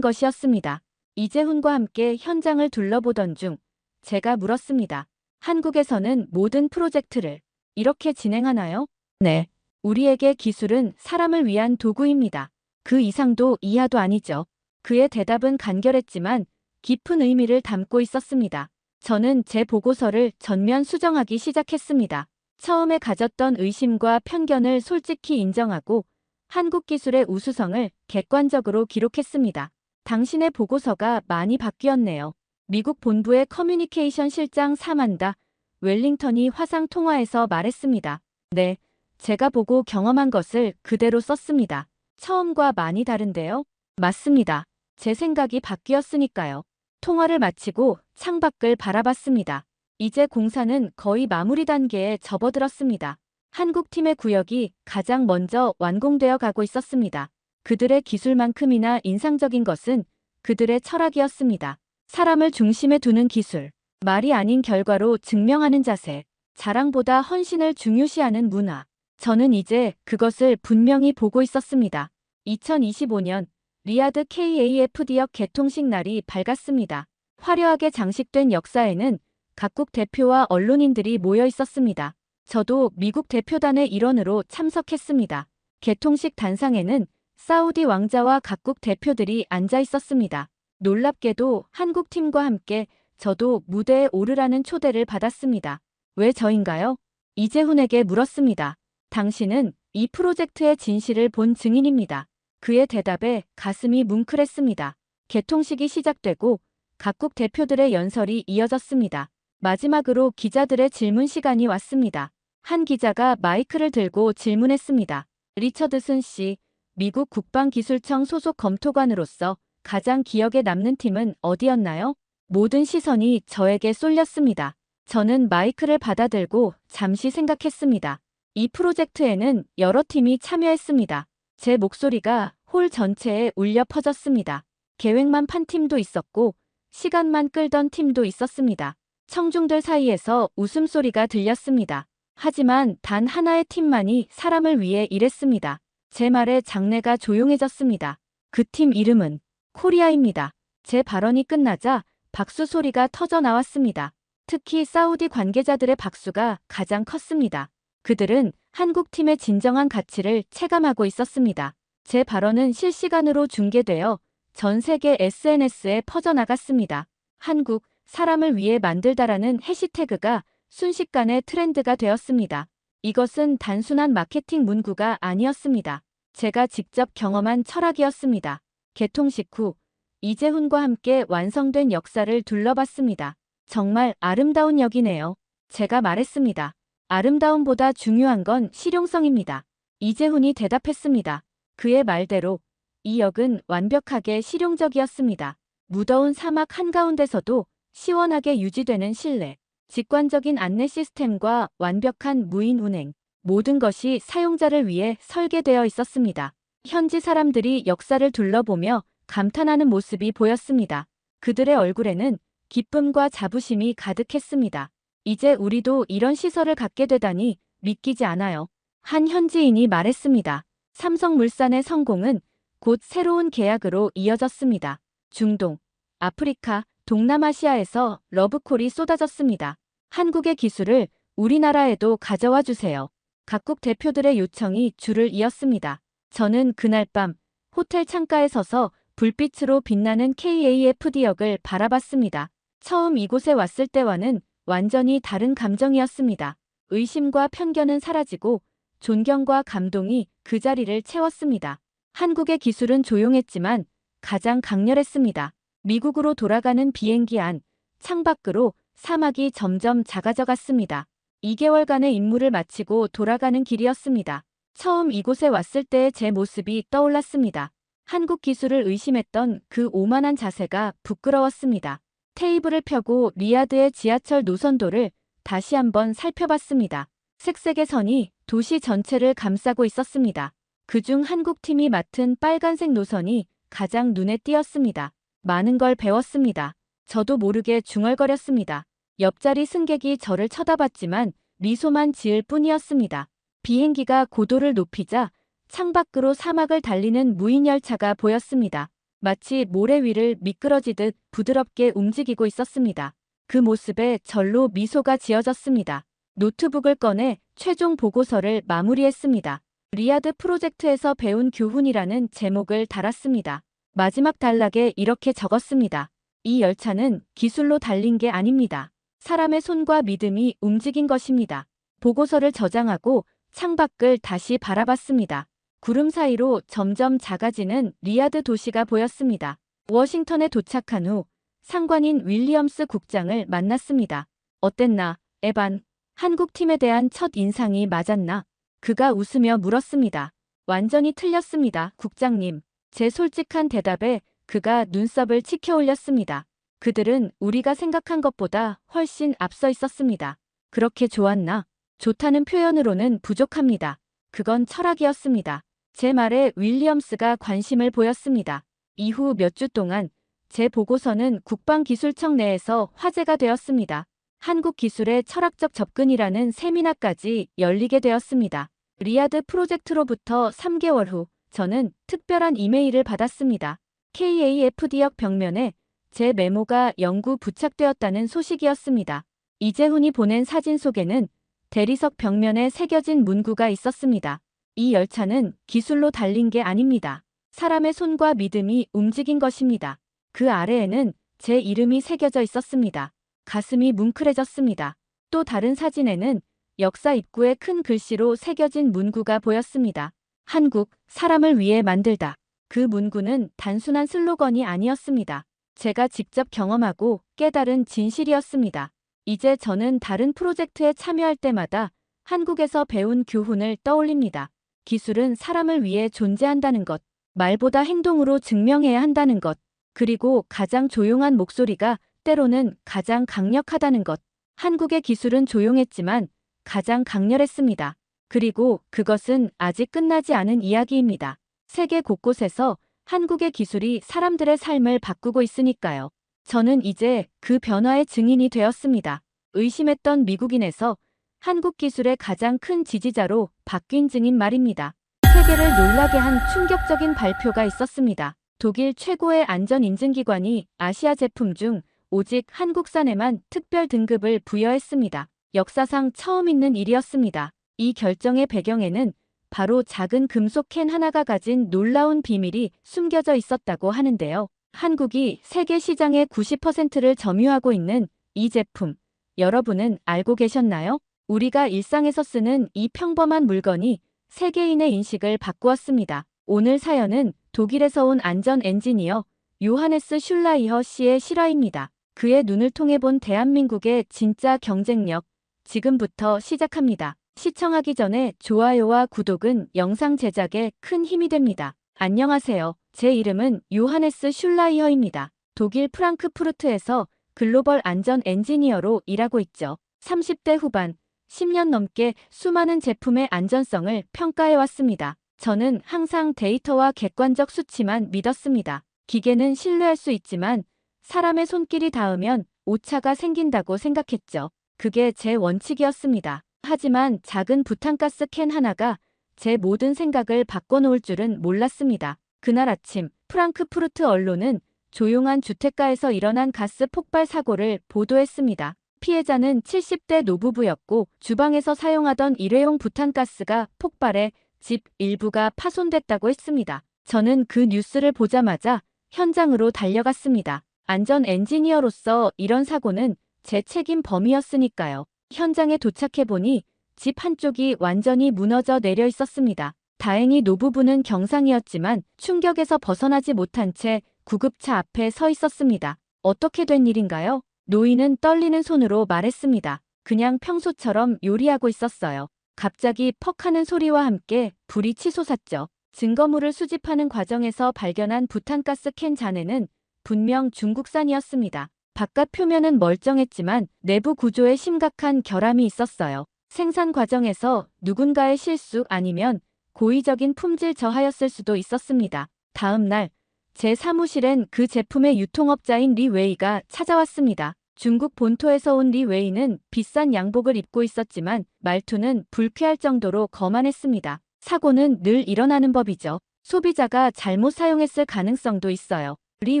것이었습니다. 이재훈과 함께 현장을 둘러보던 중 제가 물었습니다. 한국에서는 모든 프로젝트를 이렇게 진행하나요? 네. 우리에게 기술은 사람을 위한 도구입니다. 그 이상도 이하도 아니죠. 그의 대답은 간결했지만 깊은 의미를 담고 있었습니다. 저는 제 보고서를 전면 수정하기 시작했습니다. 처음에 가졌던 의심과 편견을 솔직히 인정하고 한국 기술의 우수성을 객관적으로 기록했습니다. 당신의 보고서가 많이 바뀌었네요. 미국 본부의 커뮤니케이션 실장 사만다 웰링턴이 화상 통화에서 말했습니다. 네, 제가 보고 경험한 것을 그대로 썼습니다. 처음과 많이 다른데요? 맞습니다. 제 생각이 바뀌었으니까요. 통화를 마치고 창밖을 바라봤습니다. 이제 공사는 거의 마무리 단계에 접어들었습니다. 한국팀의 구역이 가장 먼저 완공되어 가고 있었습니다. 그들의 기술만큼이나 인상적인 것은 그들의 철학이었습니다. 사람을 중심에 두는 기술, 말이 아닌 결과로 증명하는 자세, 자랑보다 헌신을 중요시하는 문화. 저는 이제 그것을 분명히 보고 있었습니다. 2025년 리야드 KAFD역 개통식 날이 밝았습니다. 화려하게 장식된 역사에는 각국 대표와 언론인들이 모여 있었습니다. 저도 미국 대표단의 일원으로 참석했습니다. 개통식 단상에는 사우디 왕자와 각국 대표들이 앉아 있었습니다. 놀랍게도 한국팀과 함께 저도 무대에 오르라는 초대를 받았습니다. 왜 저인가요? 이재훈에게 물었습니다. 당신은 이 프로젝트의 진실을 본 증인입니다. 그의 대답에 가슴이 뭉클했습니다. 개통식이 시작되고 각국 대표들의 연설이 이어졌습니다. 마지막으로 기자들의 질문 시간이 왔습니다. 한 기자가 마이크를 들고 질문했습니다. 리처드슨 씨, 미국 국방기술청 소속 검토관으로서 가장 기억에 남는 팀은 어디였나요? 모든 시선이 저에게 쏠렸습니다. 저는 마이크를 받아들고 잠시 생각했습니다. 이 프로젝트에는 여러 팀이 참여했습니다. 제 목소리가 홀 전체에 울려 퍼졌습니다. 계획만 판 팀도 있었고 시간만 끌던 팀도 있었습니다. 청중들 사이에서 웃음소리가 들렸습니다. 하지만 단 하나의 팀만이 사람을 위해 일했습니다. 제 말에 장내가 조용해졌습니다. 그 팀 이름은 코리아입니다. 제 발언이 끝나자 박수 소리가 터져 나왔습니다. 특히 사우디 관계자들의 박수가 가장 컸습니다. 그들은 한국팀의 진정한 가치를 체감하고 있었습니다. 제 발언은 실시간으로 중계되어 전 세계 SNS에 퍼져나갔습니다. 한국, 사람을 위해 만들다라는 해시태그가 순식간에 트렌드가 되었습니다. 이것은 단순한 마케팅 문구가 아니었습니다. 제가 직접 경험한 철학이었습니다. 개통식 후 이재훈과 함께 완성된 역사를 둘러봤습니다. 정말 아름다운 역이네요. 제가 말했습니다. 아름다움보다 중요한 건 실용성입니다. 이재훈이 대답했습니다. 그의 말대로 이 역은 완벽하게 실용적이었습니다. 무더운 사막 한가운데서도 시원하게 유지되는 실내, 직관적인 안내 시스템과 완벽한 무인 운행, 모든 것이 사용자를 위해 설계되어 있었습니다. 현지 사람들이 역사를 둘러보며 감탄하는 모습이 보였습니다. 그들의 얼굴에는 기쁨과 자부심이 가득했습니다. 이제 우리도 이런 시설을 갖게 되다니 믿기지 않아요. 한 현지인이 말했습니다. 삼성물산의 성공은 곧 새로운 계약으로 이어졌습니다. 중동, 아프리카, 동남아시아에서 러브콜이 쏟아졌습니다. 한국의 기술을 우리나라에도 가져와 주세요. 각국 대표들의 요청이 줄을 이었습니다. 저는 그날 밤 호텔 창가에 서서 불빛으로 빛나는 KAFD역을 바라봤습니다. 처음 이곳에 왔을 때와는 완전히 다른 감정이었습니다. 의심과 편견은 사라지고 존경과 감동이 그 자리를 채웠습니다. 한국의 기술은 조용했지만 가장 강렬했습니다. 미국으로 돌아가는 비행기 안, 창밖으로 사막이 점점 작아져 갔습니다. 2개월간의 임무를 마치고 돌아가는 길이었습니다. 처음 이곳에 왔을 때의 제 모습이 떠올랐습니다. 한국 기술을 의심했던 그 오만한 자세가 부끄러웠습니다. 테이블을 펴고 리야드의 지하철 노선도를 다시 한번 살펴봤습니다. 색색의 선이 도시 전체를 감싸고 있었습니다. 그중 한국팀이 맡은 빨간색 노선이 가장 눈에 띄었습니다. 많은 걸 배웠습니다. 저도 모르게 중얼거렸습니다. 옆자리 승객이 저를 쳐다봤지만 미소만 지을 뿐이었습니다. 비행기가 고도를 높이자 창밖으로 사막을 달리는 무인열차가 보였습니다. 마치 모래 위를 미끄러지듯 부드럽게 움직이고 있었습니다. 그 모습에 절로 미소가 지어졌습니다. 노트북을 꺼내 최종 보고서를 마무리했습니다. 리야드 프로젝트에서 배운 교훈이라는 제목을 달았습니다. 마지막 단락에 이렇게 적었습니다. 이 열차는 기술로 달린 게 아닙니다. 사람의 손과 믿음이 움직인 것입니다. 보고서를 저장하고 창밖을 다시 바라봤습니다. 구름 사이로 점점 작아지는 리야드 도시가 보였습니다. 워싱턴에 도착한 후 상관인 윌리엄스 국장을 만났습니다. 어땠나, 에반? 한국 팀에 대한 첫 인상이 맞았나? 그가 웃으며 물었습니다. 완전히 틀렸습니다, 국장님. 제 솔직한 대답에 그가 눈썹을 치켜 올렸습니다. 그들은 우리가 생각한 것보다 훨씬 앞서 있었습니다. 그렇게 좋았나? 좋다는 표현으로는 부족합니다. 그건 철학이었습니다. 제 말에 윌리엄스가 관심을 보였습니다. 이후 몇 주 동안 제 보고서는 국방기술청 내에서 화제가 되었습니다. 한국 기술의 철학적 접근이라는 세미나까지 열리게 되었습니다. 리야드 프로젝트로부터 3개월 후 저는 특별한 이메일을 받았습니다. KAFD역 벽면에 제 메모가 영구 부착되었다는 소식이었습니다. 이재훈이 보낸 사진 속에는 대리석 벽면에 새겨진 문구가 있었습니다. 이 열차는 기술로 달린 게 아닙니다. 사람의 손과 믿음이 움직인 것입니다. 그 아래에는 제 이름이 새겨져 있었습니다. 가슴이 뭉클해졌습니다. 또 다른 사진에는 역사 입구에 큰 글씨로 새겨진 문구가 보였습니다. 한국, 사람을 위해 만들다. 그 문구는 단순한 슬로건이 아니었습니다. 제가 직접 경험하고 깨달은 진실이었습니다. 이제 저는 다른 프로젝트에 참여할 때마다 한국에서 배운 교훈을 떠올립니다. 기술은 사람을 위해 존재한다는 것, 말보다 행동으로 증명해야 한다는 것, 그리고 가장 조용한 목소리가 때로는 가장 강력하다는 것. 한국의 기술은 조용했지만 가장 강렬했습니다. 그리고 그것은 아직 끝나지 않은 이야기입니다. 세계 곳곳에서 한국의 기술이 사람들의 삶을 바꾸고 있으니까요. 저는 이제 그 변화의 증인이 되었습니다. 의심했던 미국인에서 한국 기술의 가장 큰 지지자로 바뀐 증인 말입니다. 세계를 놀라게 한 충격적인 발표가 있었습니다. 독일 최고의 안전인증기관이 아시아 제품 중 오직 한국산에만 특별 등급을 부여했습니다. 역사상 처음 있는 일이었습니다. 이 결정의 배경에는 바로 작은 금속 캔 하나가 가진 놀라운 비밀이 숨겨져 있었다고 하는데요. 한국이 세계 시장의 90%를 점유하고 있는 이 제품, 여러분은 알고 계셨나요? 우리가 일상에서 쓰는 이 평범한 물건이 세계인의 인식을 바꾸었습니다. 오늘 사연은 독일에서 온 안전 엔지니어 요하네스 슐라이허 씨의 실화입니다. 그의 눈을 통해 본 대한민국의 진짜 경쟁력, 지금부터 시작합니다. 시청하기 전에 좋아요와 구독은 영상 제작에 큰 힘이 됩니다. 안녕하세요. 제 이름은 요하네스 슐라이허입니다. 독일 프랑크푸르트에서 글로벌 안전 엔지니어로 일하고 있죠. 30대 후반, 10년 넘게 수많은 제품의 안전성을 평가해왔습니다. 저는 항상 데이터와 객관적 수치만 믿었습니다. 기계는 신뢰할 수 있지만 사람의 손길이 닿으면 오차가 생긴다고 생각했죠. 그게 제 원칙이었습니다. 하지만 작은 부탄가스 캔 하나가 제 모든 생각을 바꿔놓을 줄은 몰랐습니다. 그날 아침 프랑크푸르트 언론은 조용한 주택가에서 일어난 가스 폭발 사고를 보도했습니다. 피해자는 70대 노부부였고 주방에서 사용하던 일회용 부탄가스가 폭발해 집 일부가 파손됐다고 했습니다. 저는 그 뉴스를 보자마자 현장으로 달려갔습니다. 안전 엔지니어로서 이런 사고는 제 책임 범위였으니까요. 현장에 도착해보니 집 한쪽이 완전히 무너져 내려 있었습니다. 다행히 노부부는 경상이었지만 충격에서 벗어나지 못한 채 구급차 앞에 서 있었습니다. 어떻게 된 일인가요? 노인은 떨리는 손으로 말했습니다. 그냥 평소처럼 요리하고 있었어요. 갑자기 퍽 하는 소리와 함께 불이 치솟았죠. 증거물을 수집하는 과정에서 발견한 부탄가스 캔 잔해는 분명 중국산이었습니다. 바깥 표면은 멀쩡했지만 내부 구조에 심각한 결함이 있었어요. 생산 과정에서 누군가의 실수 아니면 고의적인 품질 저하였을 수도 있었습니다. 다음 날 제 사무실엔 그 제품의 유통업자인 리 웨이가 찾아왔습니다. 중국 본토에서 온 리 웨이는 비싼 양복을 입고 있었지만 말투는 불쾌할 정도로 거만했습니다. 사고는 늘 일어나는 법이죠. 소비자가 잘못 사용했을 가능성도 있어요. 리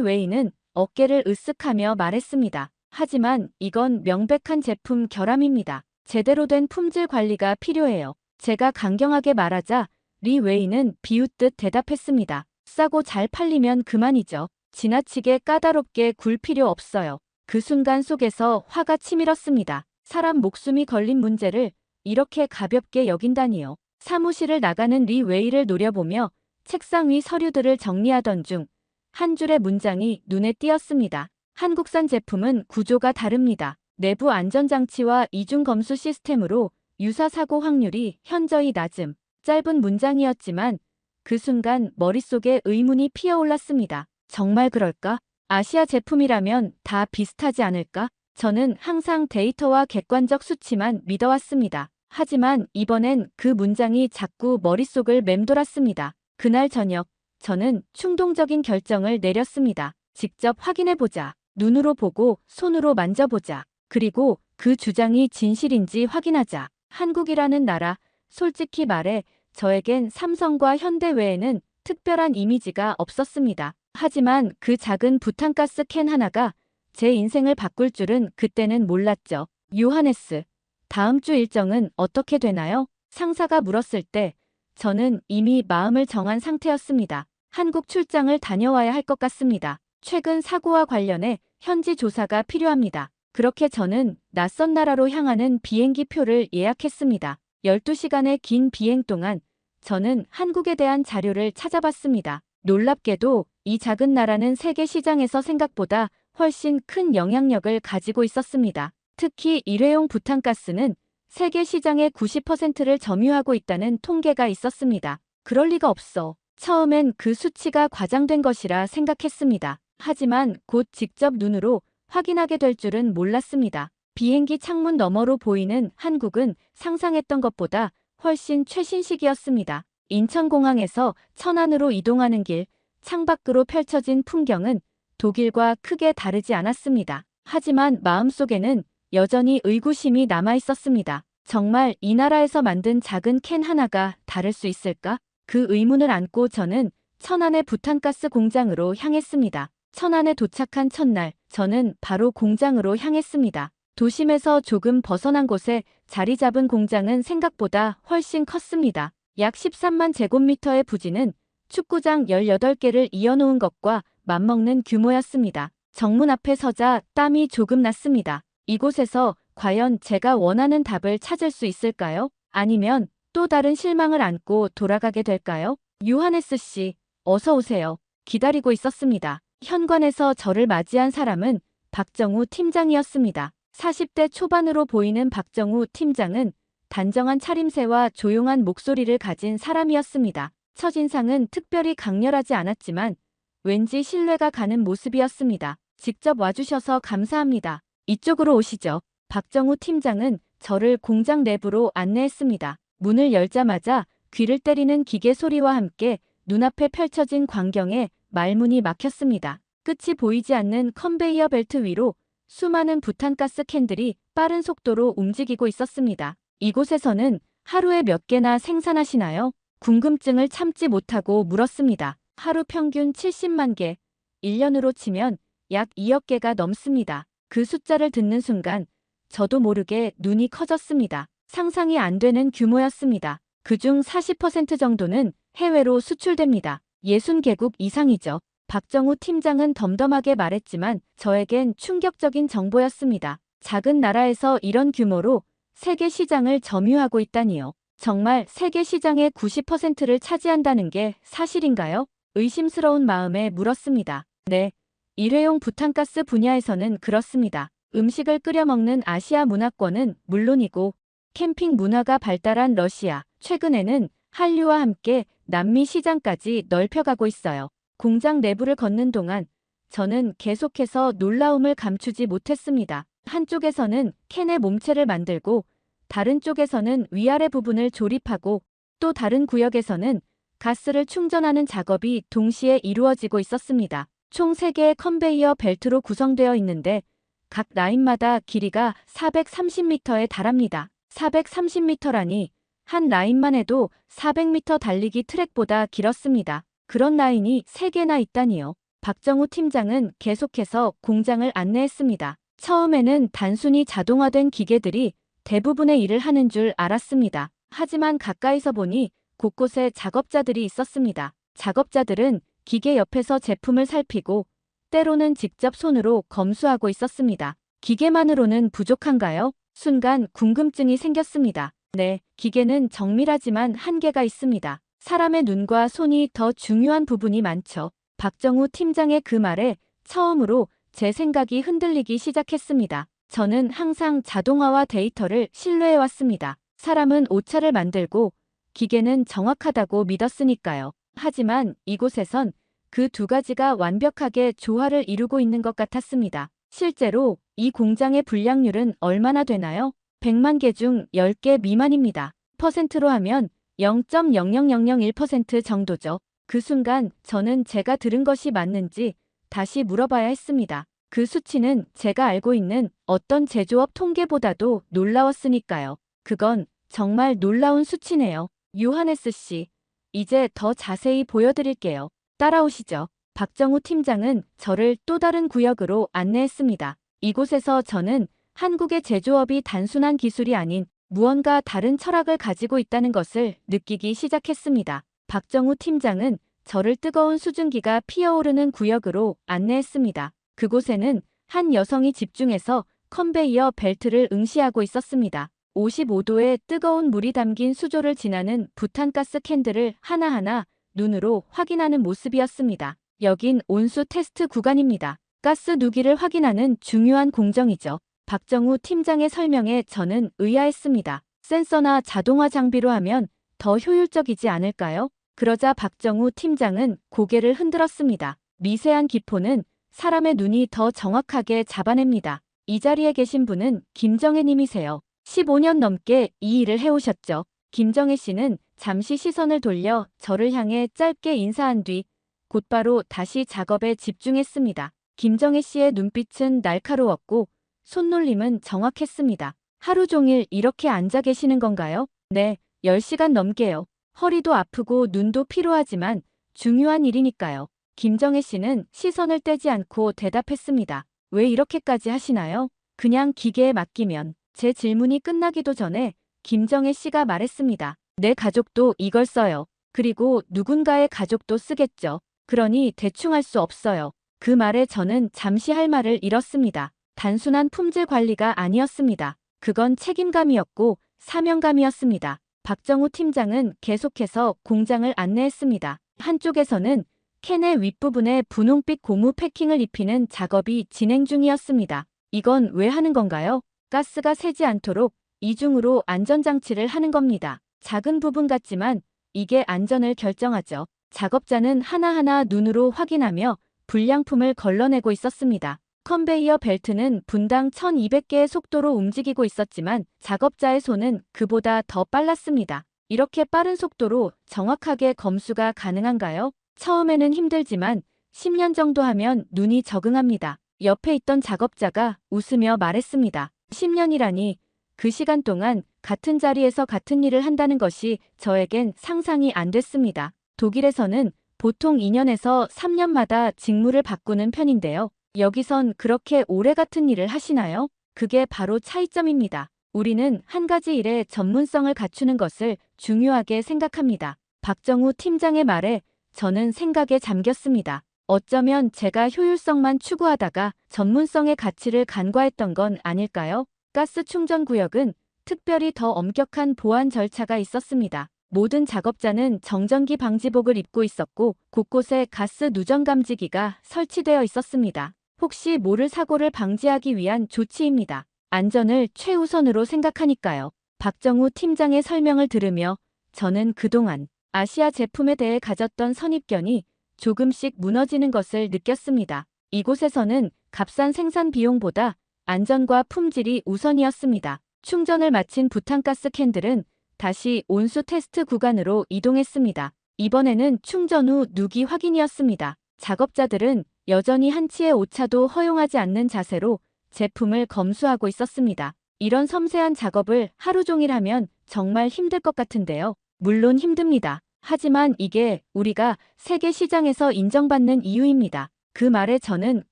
웨이는 어깨를 으쓱하며 말했습니다. 하지만 이건 명백한 제품 결함입니다. 제대로 된 품질 관리가 필요해요. 제가 강경하게 말하자 리 웨이는 비웃듯 대답했습니다. 싸고 잘 팔리면 그만이죠. 지나치게 까다롭게 굴 필요 없어요. 그 순간 속에서 화가 치밀었습니다. 사람 목숨이 걸린 문제를 이렇게 가볍게 여긴다니요. 사무실을 나가는 리 웨이를 노려보며 책상 위 서류들을 정리하던 중 한 줄의 문장이 눈에 띄었습니다. 한국산 제품은 구조가 다릅니다. 내부 안전장치와 이중 검수 시스템으로 유사 사고 확률이 현저히 낮음. 짧은 문장이었지만 그 순간 머릿속에 의문이 피어올랐습니다. 정말 그럴까? 아시아 제품이라면 다 비슷하지 않을까? 저는 항상 데이터와 객관적 수치만 믿어왔습니다. 하지만 이번엔 그 문장이 자꾸 머릿속을 맴돌았습니다. 그날 저녁, 저는 충동적인 결정을 내렸습니다. 직접 확인해보자. 눈으로 보고 손으로 만져보자. 그리고 그 주장이 진실인지 확인하자. 한국이라는 나라, 솔직히 말해 저에겐 삼성과 현대 외에는 특별한 이미지가 없었습니다. 하지만 그 작은 부탄가스 캔 하나가 제 인생을 바꿀 줄은 그때는 몰랐죠. 요하네스, 다음 주 일정은 어떻게 되나요? 상사가 물었을 때 저는 이미 마음을 정한 상태였습니다. 한국 출장을 다녀와야 할 것 같습니다. 최근 사고와 관련해 현지 조사가 필요합니다. 그렇게 저는 낯선 나라로 향하는 비행기 표를 예약했습니다. 12시간의 긴 비행 동안 저는 한국에 대한 자료를 찾아봤습니다. 놀랍게도 이 작은 나라는 세계 시장에서 생각보다 훨씬 큰 영향력을 가지고 있었습니다. 특히 일회용 부탄가스는 세계 시장의 90%를 점유하고 있다는 통계가 있었습니다. 그럴 리가 없어. 처음엔 그 수치가 과장된 것이라 생각했습니다. 하지만 곧 직접 눈으로 확인하게 될 줄은 몰랐습니다. 비행기 창문 너머로 보이는 한국은 상상했던 것보다 훨씬 최신식이었습니다. 인천공항에서 천안으로 이동하는 길, 창밖으로 펼쳐진 풍경은 독일과 크게 다르지 않았습니다. 하지만 마음속에는 여전히 의구심이 남아있었습니다. 정말 이 나라에서 만든 작은 캔 하나가 다를 수 있을까? 그 의문을 안고 저는 천안의 부탄가스 공장으로 향했습니다. 천안에 도착한 첫날, 저는 바로 공장으로 향했습니다. 도심에서 조금 벗어난 곳에 자리 잡은 공장은 생각보다 훨씬 컸습니다. 약 13만 제곱미터의 부지는 축구장 18개를 이어놓은 것과 맞먹는 규모였습니다. 정문 앞에 서자 땀이 조금 났습니다. 이곳에서 과연 제가 원하는 답을 찾을 수 있을까요? 아니면 또 다른 실망을 안고 돌아가게 될까요? 요하네스 씨, 어서 오세요. 기다리고 있었습니다. 현관에서 저를 맞이한 사람은 박정우 팀장이었습니다. 40대 초반으로 보이는 박정우 팀장은 단정한 차림새와 조용한 목소리를 가진 사람이었습니다. 첫인상은 특별히 강렬하지 않았지만 왠지 신뢰가 가는 모습이었습니다. 직접 와주셔서 감사합니다. 이쪽으로 오시죠. 박정우 팀장은 저를 공장 내부로 안내했습니다. 문을 열자마자 귀를 때리는 기계 소리와 함께 눈앞에 펼쳐진 광경에 말문이 막혔습니다. 끝이 보이지 않는 컨베이어 벨트 위로 수많은 부탄가스 캔들이 빠른 속도로 움직이고 있었습니다. 이곳에서는 하루에 몇 개나 생산하시나요? 궁금증을 참지 못하고 물었습니다. 하루 평균 70만 개, 1년으로 치면 약 2억 개가 넘습니다. 그 숫자를 듣는 순간 저도 모르게 눈이 커졌습니다. 상상이 안 되는 규모였습니다. 그중 40% 정도는 해외로 수출됩니다. 60개국 이상이죠. 박정우 팀장은 덤덤하게 말했지만 저에겐 충격적인 정보였습니다. 작은 나라에서 이런 규모로 세계 시장을 점유하고 있다니요. 정말 세계 시장의 90%를 차지한다는 게 사실인가요? 의심스러운 마음에 물었습니다. 네. 일회용 부탄가스 분야에서는 그렇습니다. 음식을 끓여 먹는 아시아 문화권은 물론이고 캠핑 문화가 발달한 러시아, 최근에는 한류와 함께 남미 시장까지 넓혀가고 있어요. 공장 내부를 걷는 동안 저는 계속해서 놀라움을 감추지 못했습니다. 한쪽에서는 캔의 몸체를 만들고 다른 쪽에서는 위아래 부분을 조립하고 또 다른 구역에서는 가스를 충전하는 작업이 동시에 이루어지고 있었습니다. 총 3개의 컨베이어 벨트로 구성되어 있는데 각 라인마다 길이가 430m에 달합니다. 430m라니 한 라인만 해도 400m 달리기 트랙보다 길었습니다. 그런 라인이 3개나 있다니요. 박정우 팀장은 계속해서 공장을 안내했습니다. 처음에는 단순히 자동화된 기계들이 대부분의 일을 하는 줄 알았습니다. 하지만 가까이서 보니 곳곳에 작업자들이 있었습니다. 작업자들은 기계 옆에서 제품을 살피고 때로는 직접 손으로 검수하고 있었습니다. 기계만으로는 부족한가요? 순간 궁금증이 생겼습니다. 네, 기계는 정밀하지만 한계가 있습니다. 사람의 눈과 손이 더 중요한 부분이 많죠. 박정우 팀장의 그 말에 처음으로 제 생각이 흔들리기 시작했습니다. 저는 항상 자동화와 데이터를 신뢰해왔습니다. 사람은 오차를 만들고 기계는 정확하다고 믿었으니까요. 하지만 이곳에선 그 두 가지가 완벽하게 조화를 이루고 있는 것 같았습니다. 실제로 이 공장의 불량률은 얼마나 되나요? 100만 개 중 10개 미만입니다. 퍼센트로 하면 0.00001% 정도죠. 그 순간 저는 제가 들은 것이 맞는지 다시 물어봐야 했습니다. 그 수치는 제가 알고 있는 어떤 제조업 통계보다도 놀라웠으니까요. 그건 정말 놀라운 수치네요. 요하네스 씨, 이제 더 자세히 보여드릴게요. 따라오시죠. 박정우 팀장은 저를 또 다른 구역으로 안내했습니다. 이곳에서 저는 한국의 제조업이 단순한 기술이 아닌 무언가 다른 철학을 가지고 있다는 것을 느끼기 시작했습니다. 박정우 팀장은 저를 뜨거운 수증기가 피어오르는 구역으로 안내했습니다. 그곳에는 한 여성이 집중해서 컨베이어 벨트를 응시하고 있었습니다. 55도의 뜨거운 물이 담긴 수조를 지나는 부탄가스 캔들을 하나하나 눈으로 확인하는 모습이었습니다. 여긴 온수 테스트 구간입니다. 가스 누기를 확인하는 중요한 공정이죠. 박정우 팀장의 설명에 저는 의아했습니다. 센서나 자동화 장비로 하면 더 효율적이지 않을까요? 그러자 박정우 팀장은 고개를 흔들었습니다. 미세한 기포는 사람의 눈이 더 정확하게 잡아냅니다. 이 자리에 계신 분은 김정혜 님이세요. 15년 넘게 이 일을 해오셨죠. 김정혜 씨는 잠시 시선을 돌려 저를 향해 짧게 인사한 뒤 곧바로 다시 작업에 집중했습니다. 김정혜 씨의 눈빛은 날카로웠고 손놀림은 정확했습니다. 하루 종일 이렇게 앉아 계시는 건가요? 네, 10시간 넘게요. 허리도 아프고 눈도 피로하지만 중요한 일이니까요. 김정혜 씨는 시선을 떼지 않고 대답했습니다. 왜 이렇게까지 하시나요? 그냥 기계에 맡기면. 제 질문이 끝나기도 전에 김정혜 씨가 말했습니다. 내 가족도 이걸 써요. 그리고 누군가의 가족도 쓰겠죠. 그러니 대충 할 수 없어요. 그 말에 저는 잠시 할 말을 잃었습니다. 단순한 품질 관리가 아니었습니다. 그건 책임감이었고 사명감이었습니다. 박정우 팀장은 계속해서 공장을 안내했습니다. 한쪽에서는 캔의 윗부분에 분홍빛 고무 패킹을 입히는 작업이 진행 중이었습니다. 이건 왜 하는 건가요? 가스가 새지 않도록 이중으로 안전장치를 하는 겁니다. 작은 부분 같지만 이게 안전을 결정하죠. 작업자는 하나하나 눈으로 확인하며 불량품을 걸러내고 있었습니다. 컨베이어 벨트는 분당 1200개의 속도로 움직이고 있었지만 작업자의 손은 그보다 더 빨랐습니다. 이렇게 빠른 속도로 정확하게 검수가 가능한가요? 처음에는 힘들지만 10년 정도 하면 눈이 적응합니다. 옆에 있던 작업자가 웃으며 말했습니다. 10년이라니 그 시간 동안 같은 자리에서 같은 일을 한다는 것이 저에겐 상상이 안 됐습니다. 독일에서는 보통 2년에서 3년마다 직무를 바꾸는 편인데요. 여기선 그렇게 오래 같은 일을 하시나요? 그게 바로 차이점입니다. 우리는 한 가지 일의 전문성을 갖추는 것을 중요하게 생각합니다. 박정우 팀장의 말에 저는 생각에 잠겼습니다. 어쩌면 제가 효율성만 추구하다가 전문성의 가치를 간과했던 건 아닐까요? 가스 충전 구역은 특별히 더 엄격한 보안 절차가 있었습니다. 모든 작업자는 정전기 방지복을 입고 있었고 곳곳에 가스 누전 감지기가 설치되어 있었습니다. 혹시 모를 사고를 방지하기 위한 조치입니다. 안전을 최우선으로 생각하니까요. 박정우 팀장의 설명을 들으며 저는 그동안 아시아 제품에 대해 가졌던 선입견이 조금씩 무너지는 것을 느꼈습니다. 이곳에서는 값싼 생산 비용보다 안전과 품질이 우선이었습니다. 충전을 마친 부탄가스 캔들은 다시 온수 테스트 구간으로 이동했습니다. 이번에는 충전 후 누기 확인이었습니다. 작업자들은 여전히 한치의 오차도 허용하지 않는 자세로 제품을 검수하고 있었습니다. 이런 섬세한 작업을 하루 종일 하면 정말 힘들 것 같은데요. 물론 힘듭니다. 하지만 이게 우리가 세계 시장에서 인정받는 이유입니다. 그 말에 저는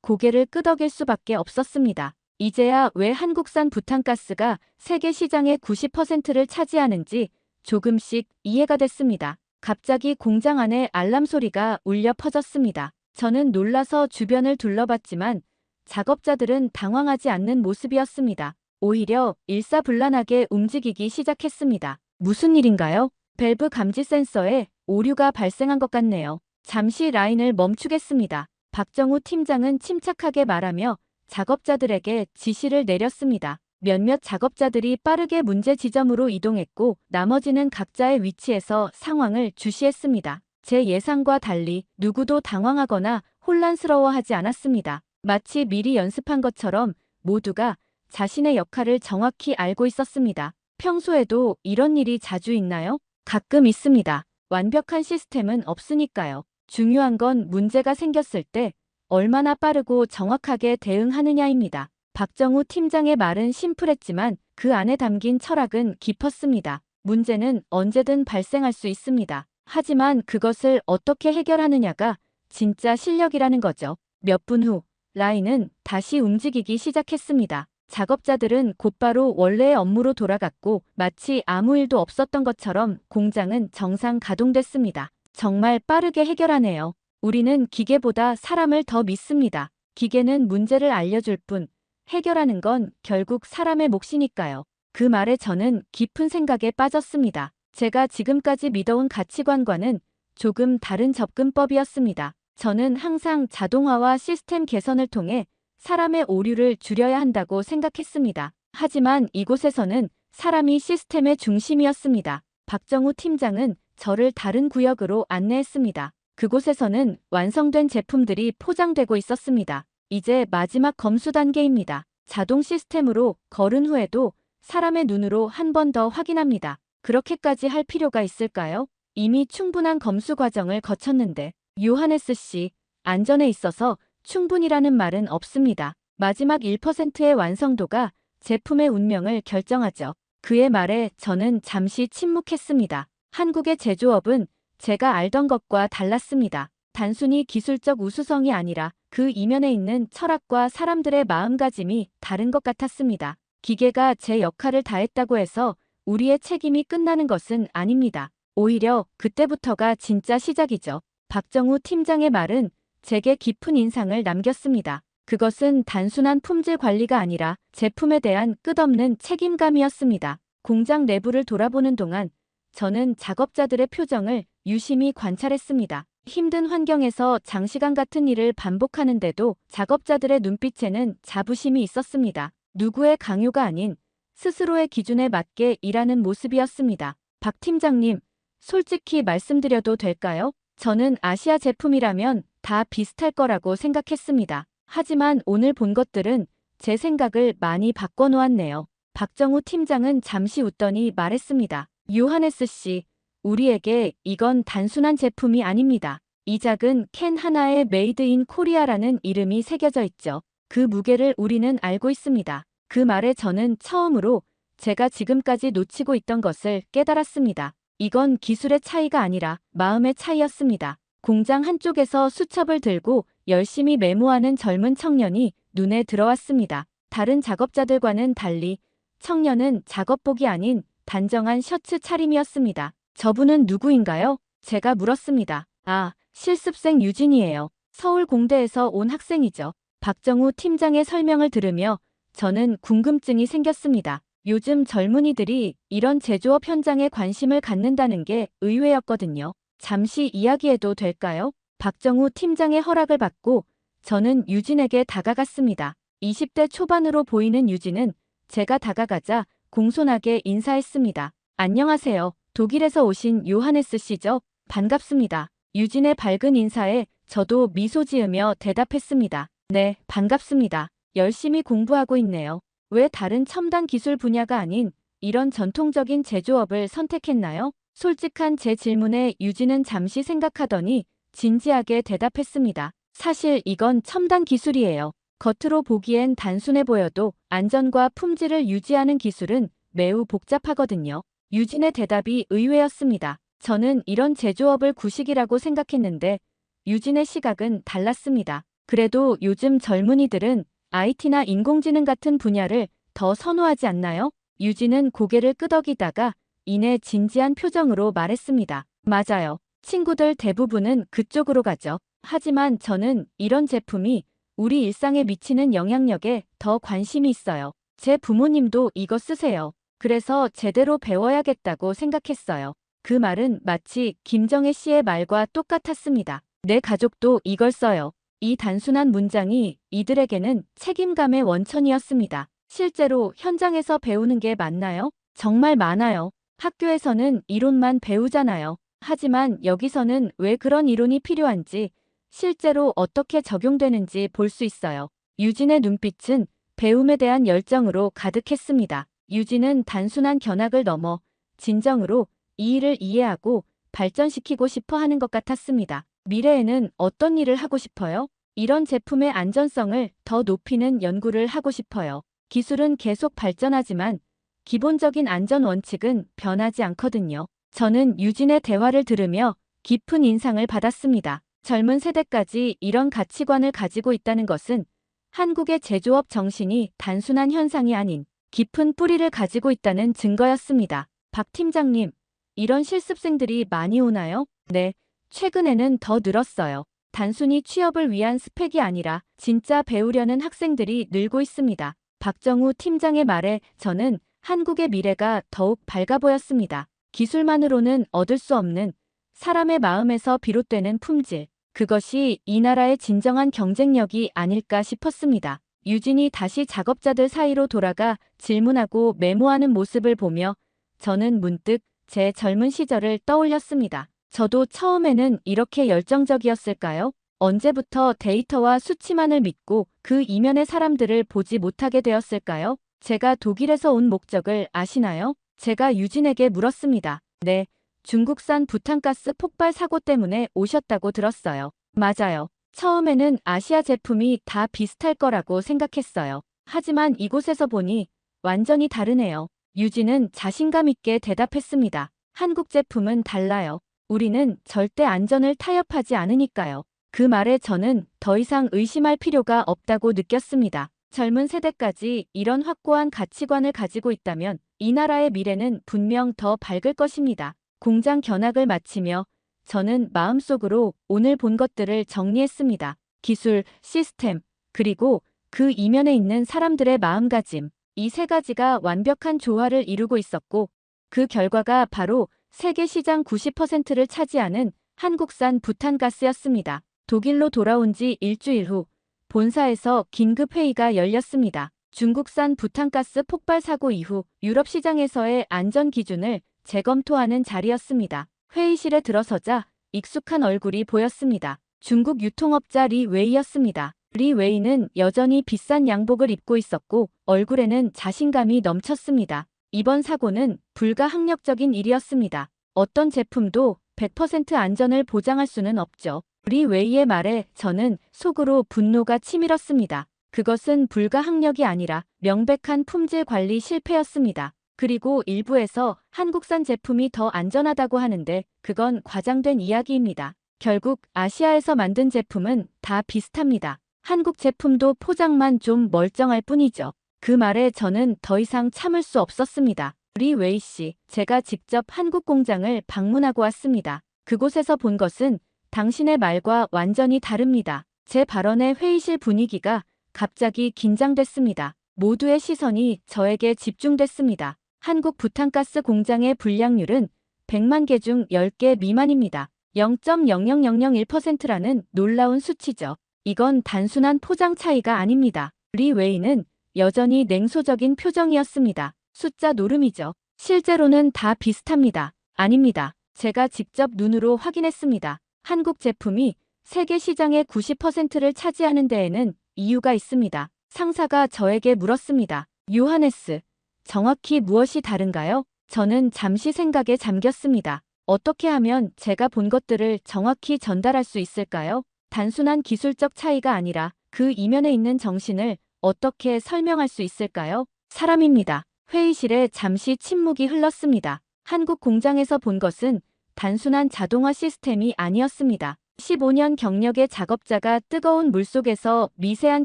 고개를 끄덕일 수밖에 없었습니다. 이제야 왜 한국산 부탄가스가 세계 시장의 90%를 차지하는지 조금씩 이해가 됐습니다. 갑자기 공장 안에 알람 소리가 울려 퍼졌습니다. 저는 놀라서 주변을 둘러봤지만 작업자들은 당황하지 않는 모습이었습니다. 오히려 일사불란하게 움직이기 시작했습니다. 무슨 일인가요? 밸브 감지 센서에 오류가 발생한 것 같네요. 잠시 라인을 멈추겠습니다. 박정우 팀장은 침착하게 말하며 작업자들에게 지시를 내렸습니다. 몇몇 작업자들이 빠르게 문제 지점으로 이동했고 나머지는 각자의 위치에서 상황을 주시했습니다. 제 예상과 달리 누구도 당황하거나 혼란스러워하지 않았습니다. 마치 미리 연습한 것처럼 모두가 자신의 역할을 정확히 알고 있었습니다. 평소에도 이런 일이 자주 있나요? 가끔 있습니다. 완벽한 시스템은 없으니까요. 중요한 건 문제가 생겼을 때 얼마나 빠르고 정확하게 대응하느냐입니다. 박정우 팀장의 말은 심플했지만 그 안에 담긴 철학은 깊었습니다. 문제는 언제든 발생할 수 있습니다. 하지만 그것을 어떻게 해결하느냐가 진짜 실력이라는 거죠. 몇 분 후 라인은 다시 움직이기 시작했습니다. 작업자들은 곧바로 원래의 업무로 돌아갔고 마치 아무 일도 없었던 것처럼 공장은 정상 가동됐습니다. 정말 빠르게 해결하네요. 우리는 기계보다 사람을 더 믿습니다. 기계는 문제를 알려줄 뿐 해결하는 건 결국 사람의 몫이니까요. 그 말에 저는 깊은 생각에 빠졌습니다. 제가 지금까지 믿어온 가치관과는 조금 다른 접근법이었습니다. 저는 항상 자동화와 시스템 개선을 통해 사람의 오류를 줄여야 한다고 생각했습니다. 하지만 이곳에서는 사람이 시스템의 중심이었습니다. 박정우 팀장은 저를 다른 구역으로 안내했습니다. 그곳에서는 완성된 제품들이 포장되고 있었습니다. 이제 마지막 검수 단계입니다. 자동 시스템으로 걸은 후에도 사람의 눈으로 한 번 더 확인합니다. 그렇게까지 할 필요가 있을까요? 이미 충분한 검수 과정을 거쳤는데 요하네스 씨, 안전에 있어서 충분이라는 말은 없습니다. 마지막 1%의 완성도가 제품의 운명을 결정하죠. 그의 말에 저는 잠시 침묵했습니다. 한국의 제조업은 제가 알던 것과 달랐습니다. 단순히 기술적 우수성이 아니라 그 이면에 있는 철학과 사람들의 마음가짐이 다른 것 같았습니다. 기계가 제 역할을 다했다고 해서 우리의 책임이 끝나는 것은 아닙니다. 오히려 그때부터가 진짜 시작이죠. 박정우 팀장의 말은 제게 깊은 인상을 남겼습니다. 그것은 단순한 품질 관리가 아니라 제품에 대한 끝없는 책임감이었습니다. 공장 내부를 돌아보는 동안 저는 작업자들의 표정을 유심히 관찰했습니다. 힘든 환경에서 장시간 같은 일을 반복하는데도 작업자들의 눈빛에는 자부심이 있었습니다. 누구의 강요가 아닌 스스로의 기준에 맞게 일하는 모습이었습니다. 박 팀장님, 솔직히 말씀드려도 될까요? 저는 아시아 제품이라면 다 비슷할 거라고 생각했습니다. 하지만 오늘 본 것들은 제 생각을 많이 바꿔놓았네요. 박정우 팀장은 잠시 웃더니 말했습니다. 요하네스 씨, 우리에게 이건 단순한 제품이 아닙니다. 이 작은 캔 하나에 메이드 인 코리아라는 이름이 새겨져 있죠. 그 무게를 우리는 알고 있습니다. 그 말에 저는 처음으로 제가 지금까지 놓치고 있던 것을 깨달았습니다. 이건 기술의 차이가 아니라 마음의 차이였습니다. 공장 한쪽에서 수첩을 들고 열심히 메모하는 젊은 청년이 눈에 들어왔습니다. 다른 작업자들과는 달리 청년은 작업복이 아닌 단정한 셔츠 차림이었습니다. 저분은 누구인가요? 제가 물었습니다. 아, 실습생 유진이에요. 서울공대에서 온 학생이죠. 박정우 팀장의 설명을 들으며 저는 궁금증이 생겼습니다. 요즘 젊은이들이 이런 제조업 현장에 관심을 갖는다는 게 의외였거든요. 잠시 이야기해도 될까요? 박정우 팀장의 허락을 받고 저는 유진에게 다가갔습니다. 20대 초반으로 보이는 유진은 제가 다가가자 공손하게 인사했습니다. 안녕하세요. 독일에서 오신 요하네스 씨죠? 반갑습니다. 유진의 밝은 인사에 저도 미소 지으며 대답했습니다. 네, 반갑습니다. 열심히 공부하고 있네요. 왜 다른 첨단 기술 분야가 아닌 이런 전통적인 제조업을 선택했나요? 솔직한 제 질문에 유진은 잠시 생각하더니 진지하게 대답했습니다. 사실 이건 첨단 기술이에요. 겉으로 보기엔 단순해 보여도 안전과 품질을 유지하는 기술은 매우 복잡하거든요. 유진의 대답이 의외였습니다. 저는 이런 제조업을 구식이라고 생각했는데 유진의 시각은 달랐습니다. 그래도 요즘 젊은이들은 IT나 인공지능 같은 분야를 더 선호하지 않나요? 유진은 고개를 끄덕이다가 이내 진지한 표정으로 말했습니다. 맞아요. 친구들 대부분은 그쪽으로 가죠. 하지만 저는 이런 제품이 우리 일상에 미치는 영향력에 더 관심이 있어요. 제 부모님도 이거 쓰세요. 그래서 제대로 배워야겠다고 생각했어요. 그 말은 마치 김정혜 씨의 말과 똑같았습니다. 내 가족도 이걸 써요. 이 단순한 문장이 이들에게는 책임감의 원천이었습니다. 실제로 현장에서 배우는 게 맞나요? 정말 많아요. 학교에서는 이론만 배우잖아요. 하지만 여기서는 왜 그런 이론이 필요한지, 실제로 어떻게 적용되는지 볼 수 있어요. 유진의 눈빛은 배움에 대한 열정으로 가득했습니다. 유진은 단순한 견학을 넘어 진정으로 이 일을 이해하고 발전시키고 싶어 하는 것 같았습니다. 미래에는 어떤 일을 하고 싶어요? 이런 제품의 안전성을 더 높이는 연구를 하고 싶어요. 기술은 계속 발전하지만 기본적인 안전 원칙은 변하지 않거든요. 저는 유진의 대화를 들으며 깊은 인상을 받았습니다. 젊은 세대까지 이런 가치관을 가지고 있다는 것은 한국의 제조업 정신이 단순한 현상이 아닌 깊은 뿌리를 가지고 있다는 증거였습니다. 박 팀장님, 이런 실습생들이 많이 오나요? 네, 최근에는 더 늘었어요. 단순히 취업을 위한 스펙이 아니라 진짜 배우려는 학생들이 늘고 있습니다. 박정우 팀장의 말에 저는 한국의 미래가 더욱 밝아 보였습니다. 기술만으로는 얻을 수 없는 사람의 마음에서 비롯되는 품질, 그것이 이 나라의 진정한 경쟁력이 아닐까 싶었습니다. 유진이 다시 작업자들 사이로 돌아가 질문하고 메모하는 모습을 보며 저는 문득 제 젊은 시절을 떠올렸습니다. 저도 처음에는 이렇게 열정적이었을까요? 언제부터 데이터와 수치만을 믿고 그 이면의 사람들을 보지 못하게 되었을까요? 제가 독일에서 온 목적을 아시나요? 제가 유진에게 물었습니다. 네, 중국산 부탄가스 폭발 사고 때문에 오셨다고 들었어요. 맞아요. 처음에는 아시아 제품이 다 비슷할 거라고 생각했어요. 하지만 이곳에서 보니 완전히 다르네요. 유진은 자신감 있게 대답했습니다. 한국 제품은 달라요. 우리는 절대 안전을 타협하지 않으니까요. 그 말에 저는 더 이상 의심할 필요가 없다고 느꼈습니다. 젊은 세대까지 이런 확고한 가치관을 가지고 있다면 이 나라의 미래는 분명 더 밝을 것입니다. 공장 견학을 마치며 저는 마음속으로 오늘 본 것들을 정리했습니다. 기술, 시스템, 그리고 그 이면에 있는 사람들의 마음가짐. 이 세 가지가 완벽한 조화를 이루고 있었고 그 결과가 바로 세계 시장 90%를 차지하는 한국산 부탄가스였습니다. 독일로 돌아온 지 일주일 후 본사에서 긴급 회의가 열렸습니다. 중국산 부탄가스 폭발 사고 이후 유럽 시장에서의 안전 기준을 재검토하는 자리였습니다. 회의실에 들어서자 익숙한 얼굴이 보였습니다. 중국 유통업자 리 웨이였습니다. 리 웨이는 여전히 비싼 양복을 입고 있었고 얼굴에는 자신감이 넘쳤습니다. 이번 사고는 불가항력적인 일이었습니다. 어떤 제품도 100% 안전을 보장할 수는 없죠. 리 웨이의 말에 저는 속으로 분노가 치밀었습니다. 그것은 불가항력이 아니라 명백한 품질 관리 실패였습니다. 그리고 일부에서 한국산 제품이 더 안전하다고 하는데 그건 과장된 이야기입니다. 결국 아시아에서 만든 제품은 다 비슷합니다. 한국 제품도 포장만 좀 멀쩡할 뿐이죠. 그 말에 저는 더 이상 참을 수 없었습니다. 리 웨이 씨, 제가 직접 한국 공장을 방문하고 왔습니다. 그곳에서 본 것은 당신의 말과 완전히 다릅니다. 제 발언에 회의실 분위기가 갑자기 긴장됐습니다. 모두의 시선이 저에게 집중됐습니다. 한국 부탄가스 공장의 불량률은 100만 개 중 10개 미만입니다. 0.00001%라는 놀라운 수치죠. 이건 단순한 포장 차이가 아닙니다. 리 웨이는 여전히 냉소적인 표정이었습니다. 숫자 노름이죠. 실제로는 다 비슷합니다. 아닙니다. 제가 직접 눈으로 확인했습니다. 한국 제품이 세계 시장의 90%를 차지하는 데에는 이유가 있습니다. 상사가 저에게 물었습니다. 요하네스, 정확히 무엇이 다른가요? 저는 잠시 생각에 잠겼습니다. 어떻게 하면 제가 본 것들을 정확히 전달할 수 있을까요? 단순한 기술적 차이가 아니라 그 이면에 있는 정신을 어떻게 설명할 수 있을까요? 사람입니다. 회의실에 잠시 침묵이 흘렀습니다. 한국 공장에서 본 것은 단순한 자동화 시스템이 아니었습니다. 15년 경력의 작업자가 뜨거운 물속에서 미세한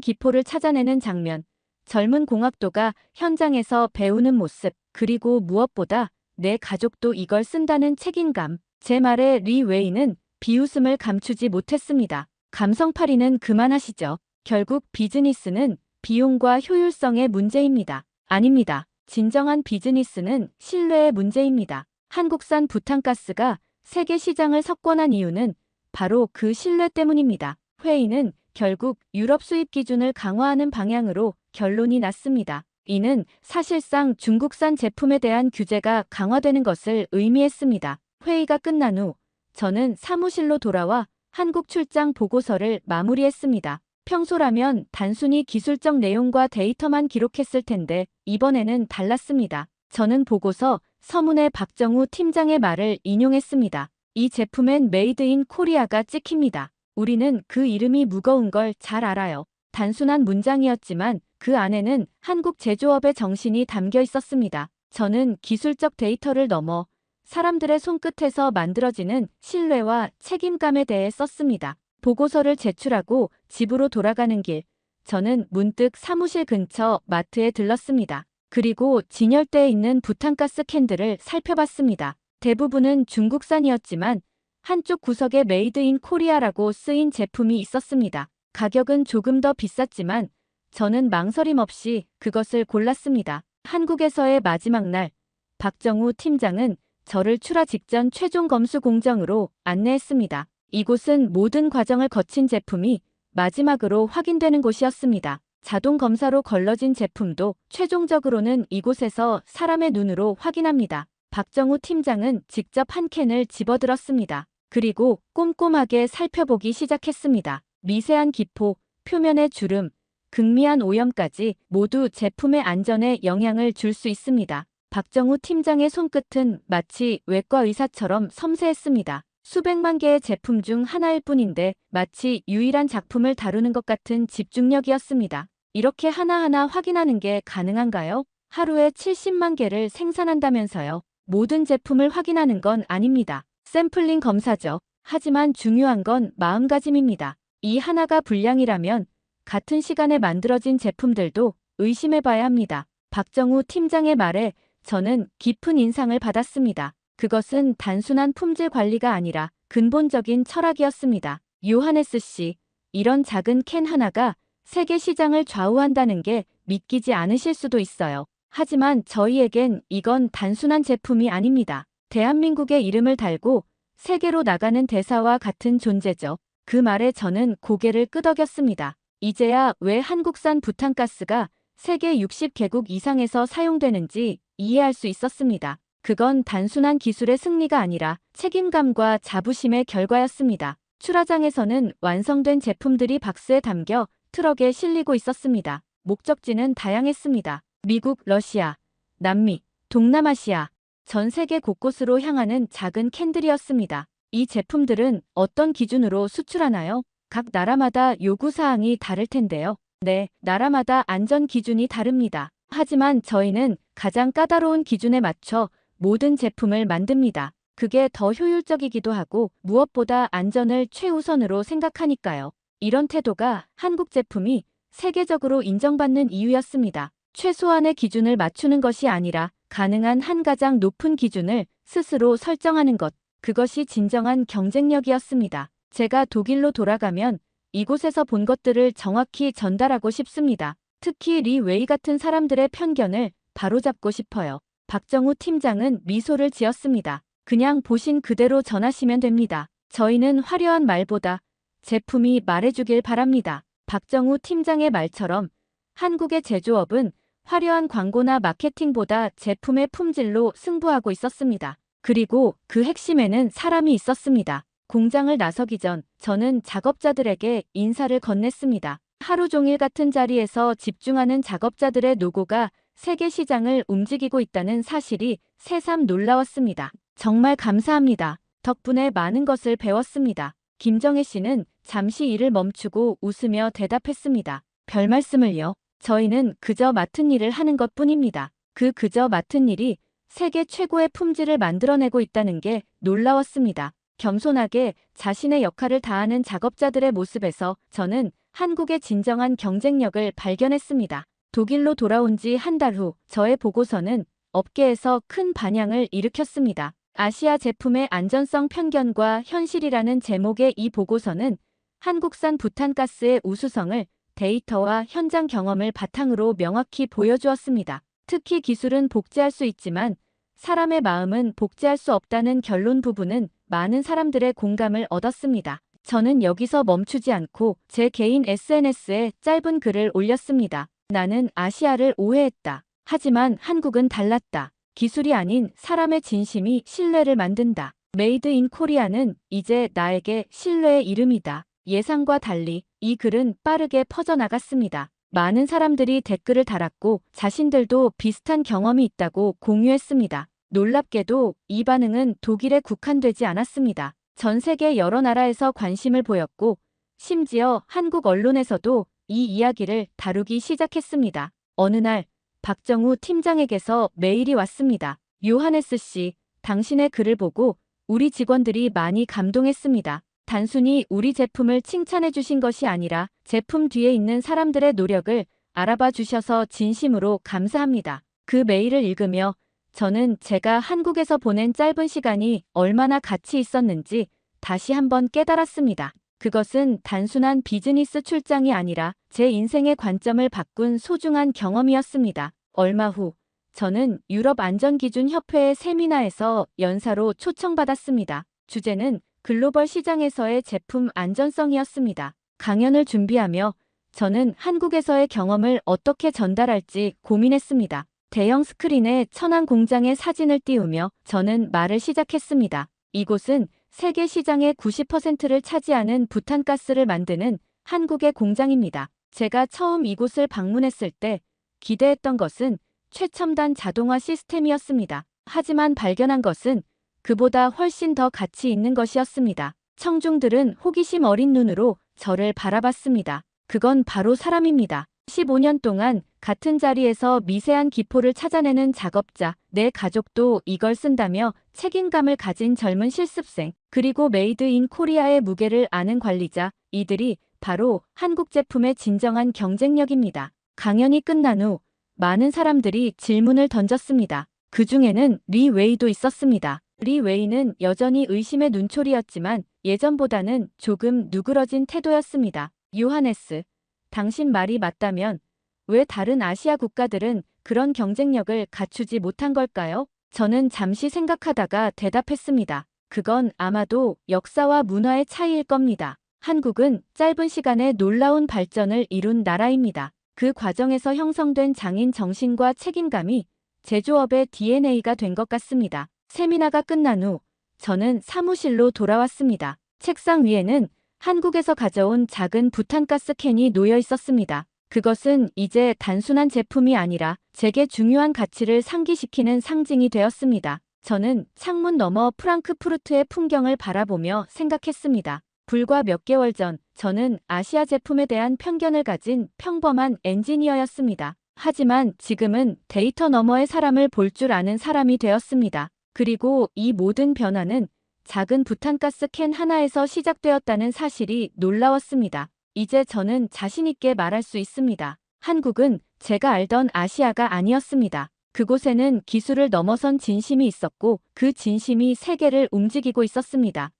기포를 찾아내는 장면, 젊은 공학도가 현장에서 배우는 모습, 그리고 무엇보다 내 가족도 이걸 쓴다는 책임감. 제 말에 리 웨이는 비웃음을 감추지 못했습니다. 감성팔이는 그만하시죠. 결국 비즈니스는 비용과 효율성의 문제입니다. 아닙니다. 진정한 비즈니스는 신뢰의 문제입니다. 한국산 부탄가스가 세계 시장을 석권한 이유는 바로 그 신뢰 때문입니다. 회의는 결국 유럽 수입 기준을 강화하는 방향으로 결론이 났습니다. 이는 사실상 중국산 제품에 대한 규제가 강화되는 것을 의미했습니다. 회의가 끝난 후 저는 사무실로 돌아와 한국 출장 보고서를 마무리했습니다. 평소라면 단순히 기술적 내용과 데이터만 기록했을 텐데 이번에는 달랐습니다. 저는 보고서 서문에 박정우 팀장의 말을 인용했습니다. 이 제품엔 메이드 인 코리아가 찍힙니다. 우리는 그 이름이 무거운 걸 잘 알아요. 단순한 문장이었지만 그 안에는 한국 제조업의 정신이 담겨 있었습니다. 저는 기술적 데이터를 넘어 사람들의 손끝에서 만들어지는 신뢰와 책임감에 대해 썼습니다. 보고서를 제출하고 집으로 돌아가는 길, 저는 문득 사무실 근처 마트에 들렀습니다. 그리고 진열대에 있는 부탄가스 캔들을 살펴봤습니다. 대부분은 중국산이었지만 한쪽 구석에 메이드 인 코리아라고 쓰인 제품이 있었습니다. 가격은 조금 더 비쌌지만 저는 망설임 없이 그것을 골랐습니다. 한국에서의 마지막 날, 박정우 팀장은 저를 출하 직전 최종 검수 공정으로 안내했습니다. 이곳은 모든 과정을 거친 제품이 마지막으로 확인되는 곳이었습니다. 자동 검사로 걸러진 제품도 최종적으로는 이곳에서 사람의 눈으로 확인합니다. 박정우 팀장은 직접 한 캔을 집어들었습니다. 그리고 꼼꼼하게 살펴보기 시작했습니다. 미세한 기포, 표면의 주름, 극미한 오염까지 모두 제품의 안전에 영향을 줄 수 있습니다. 박정우 팀장의 손끝은 마치 외과 의사처럼 섬세했습니다. 수백만 개의 제품 중 하나일 뿐인데 마치 유일한 작품을 다루는 것 같은 집중력이었습니다. 이렇게 하나하나 확인하는 게 가능한가요? 하루에 70만 개를 생산한다면서요. 모든 제품을 확인하는 건 아닙니다. 샘플링 검사죠. 하지만 중요한 건 마음가짐입니다. 이 하나가 불량이라면 같은 시간에 만들어진 제품들도 의심해봐야 합니다. 박정우 팀장의 말에 저는 깊은 인상을 받았습니다. 그것은 단순한 품질 관리가 아니라 근본적인 철학이었습니다. 요하네스 씨, 이런 작은 캔 하나가 세계 시장을 좌우한다는 게 믿기지 않으실 수도 있어요. 하지만 저희에겐 이건 단순한 제품이 아닙니다. 대한민국의 이름을 달고 세계로 나가는 대사와 같은 존재죠. 그 말에 저는 고개를 끄덕였습니다. 이제야 왜 한국산 부탄가스가 세계 60개국 이상에서 사용되는지 이해할 수 있었습니다. 그건 단순한 기술의 승리가 아니라 책임감과 자부심의 결과였습니다. 출하장에서는 완성된 제품들이 박스에 담겨 트럭에 실리고 있었습니다. 목적지는 다양했습니다. 미국, 러시아, 남미, 동남아시아, 전 세계 곳곳으로 향하는 작은 캔들이었습니다. 이 제품들은 어떤 기준으로 수출하나요? 각 나라마다 요구사항이 다를 텐데요. 네, 나라마다 안전 기준이 다릅니다. 하지만 저희는 가장 까다로운 기준에 맞춰 모든 제품을 만듭니다. 그게 더 효율적이기도 하고 무엇보다 안전을 최우선으로 생각하니까요. 이런 태도가 한국 제품이 세계적으로 인정받는 이유였습니다. 최소한의 기준을 맞추는 것이 아니라 가능한 한 가장 높은 기준을 스스로 설정하는 것. 그것이 진정한 경쟁력이었습니다. 제가 독일로 돌아가면 이곳에서 본 것들을 정확히 전달하고 싶습니다. 특히 리 웨이 같은 사람들의 편견을 바로잡고 싶어요. 박정우 팀장은 미소를 지었습니다. 그냥 보신 그대로 전하시면 됩니다. 저희는 화려한 말보다 제품이 말해주길 바랍니다. 박정우 팀장의 말처럼 한국의 제조업은 화려한 광고나 마케팅보다 제품의 품질로 승부하고 있었습니다. 그리고 그 핵심에는 사람이 있었습니다. 공장을 나서기 전 저는 작업자들에게 인사를 건넸습니다. 하루 종일 같은 자리에서 집중하는 작업자들의 노고가 세계 시장을 움직이고 있다는 사실이 새삼 놀라웠습니다. 정말 감사합니다. 덕분에 많은 것을 배웠습니다. 김정혜 씨는 잠시 일을 멈추고 웃으며 대답했습니다. 별 말씀을요. 저희는 그저 맡은 일을 하는 것뿐입니다. 그저 맡은 일이 세계 최고의 품질을 만들어내고 있다는 게 놀라웠습니다. 겸손하게 자신의 역할을 다하는 작업자들의 모습에서 저는 한국의 진정한 경쟁력을 발견했습니다. 독일로 돌아온 지 한 달 후 저의 보고서는 업계에서 큰 반향을 일으켰습니다. 아시아 제품의 안전성 편견과 현실이라는 제목의 이 보고서는 한국산 부탄가스의 우수성을 데이터와 현장 경험을 바탕으로 명확히 보여주었습니다. 특히 기술은 복제할 수 있지만 사람의 마음은 복제할 수 없다는 결론 부분은 많은 사람들의 공감을 얻었습니다. 저는 여기서 멈추지 않고 제 개인 SNS에 짧은 글을 올렸습니다. 나는 아시아를 오해했다. 하지만 한국은 달랐다. 기술이 아닌 사람의 진심이 신뢰를 만든다. 메이드 인 코리아는 이제 나에게 신뢰의 이름이다. 예상과 달리 이 글은 빠르게 퍼져나갔습니다. 많은 사람들이 댓글을 달았고 자신들도 비슷한 경험이 있다고 공유했습니다. 놀랍게도 이 반응은 독일에 국한되지 않았습니다. 전 세계 여러 나라에서 관심을 보였고 심지어 한국 언론에서도 이 이야기를 다루기 시작했습니다. 어느 날 박정우 팀장에게서 메일이 왔습니다. 요하네스 씨, 당신의 글을 보고 우리 직원들이 많이 감동했습니다. 단순히 우리 제품을 칭찬해 주신 것이 아니라 제품 뒤에 있는 사람들의 노력을 알아봐 주셔서 진심으로 감사합니다. 그 메일을 읽으며 저는 제가 한국에서 보낸 짧은 시간이 얼마나 가치 있었는지 다시 한번 깨달았습니다. 그것은 단순한 비즈니스 출장이 아니라 제 인생의 관점을 바꾼 소중한 경험이었습니다. 얼마 후 저는 유럽 안전기준협회의 세미나에서 연사로 초청받았습니다. 주제는 글로벌 시장에서의 제품 안전성이었습니다. 강연을 준비하며 저는 한국에서의 경험을 어떻게 전달할지 고민했습니다. 대형 스크린에 천안 공장의 사진을 띄우며 저는 말을 시작했습니다. 이곳은 세계 시장의 90%를 차지하는 부탄가스를 만드는 한국의 공장입니다. 제가 처음 이곳을 방문했을 때 기대했던 것은 최첨단 자동화 시스템이었습니다. 하지만 발견한 것은 그보다 훨씬 더 가치 있는 것이었습니다. 청중들은 호기심 어린 눈으로 저를 바라봤습니다. 그건 바로 사람입니다. 15년 동안 같은 자리에서 미세한 기포를 찾아내는 작업자, 내 가족도 이걸 쓴다며 책임감을 가진 젊은 실습생, 그리고 메이드 인 코리아의 무게를 아는 관리자, 이들이 바로 한국 제품의 진정한 경쟁력입니다. 강연이 끝난 후 많은 사람들이 질문을 던졌습니다. 그 중에는 리 웨이도 있었습니다. 리 웨이는 여전히 의심의 눈초리였지만 예전보다는 조금 누그러진 태도였습니다. 요하네스, 당신 말이 맞다면 왜 다른 아시아 국가들은 그런 경쟁력을 갖추지 못한 걸까요? 저는 잠시 생각하다가 대답했습니다. 그건 아마도 역사와 문화의 차이일 겁니다. 한국은 짧은 시간에 놀라운 발전을 이룬 나라입니다. 그 과정에서 형성된 장인 정신과 책임감이 제조업의 DNA가 된 것 같습니다. 세미나가 끝난 후 저는 사무실로 돌아왔습니다. 책상 위에는 한국에서 가져온 작은 부탄가스 캔이 놓여 있었습니다. 그것은 이제 단순한 제품이 아니라 제게 중요한 가치를 상기시키는 상징이 되었습니다. 저는 창문 너머 프랑크푸르트의 풍경을 바라보며 생각했습니다. 불과 몇 개월 전 저는 아시아 제품에 대한 편견을 가진 평범한 엔지니어였습니다. 하지만 지금은 데이터 너머의 사람을 볼 줄 아는 사람이 되었습니다. 그리고 이 모든 변화는 작은 부탄가스 캔 하나에서 시작되었다는 사실이 놀라웠습니다. 이제 저는 자신 있게 말할 수 있습니다. 한국은 제가 알던 아시아가 아니었습니다. 그곳에는 기술을 넘어선 진심이 있었고 그 진심이 세계를 움직이고 있었습니다.